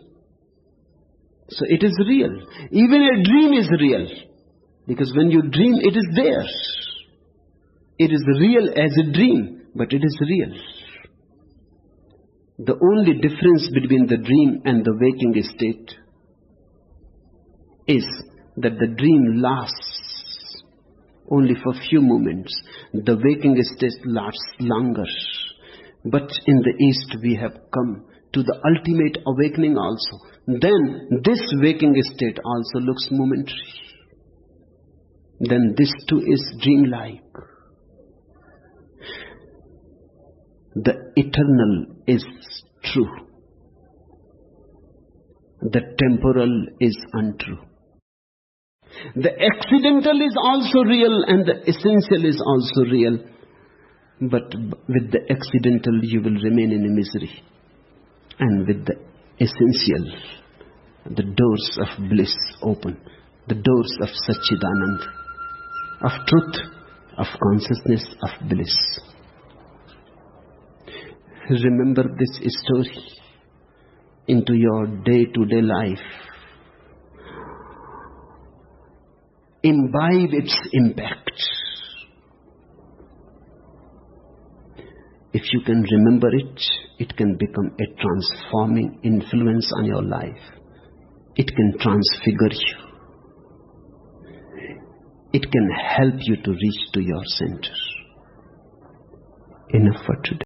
So it is real. Even a dream is real. Because when you dream, it is there. It is real as a dream, but it is real. The only difference between the dream and the waking state is that the dream lasts only for few moments. The waking state lasts longer. But in the East we have come to the ultimate awakening also. Then this waking state also looks momentary. Then this too is dreamlike. The eternal is true. The temporal is untrue. The accidental is also real and the essential is also real. But with the accidental you will remain in a misery. And with the essential, the doors of bliss open. The doors of Satchidanand, of truth, of consciousness, of bliss. Remember this story into your day-to-day life. Imbibe its impact. If you can remember it, it can become a transforming influence on your life. It can transfigure you. It can help you to reach to your center. Enough for today.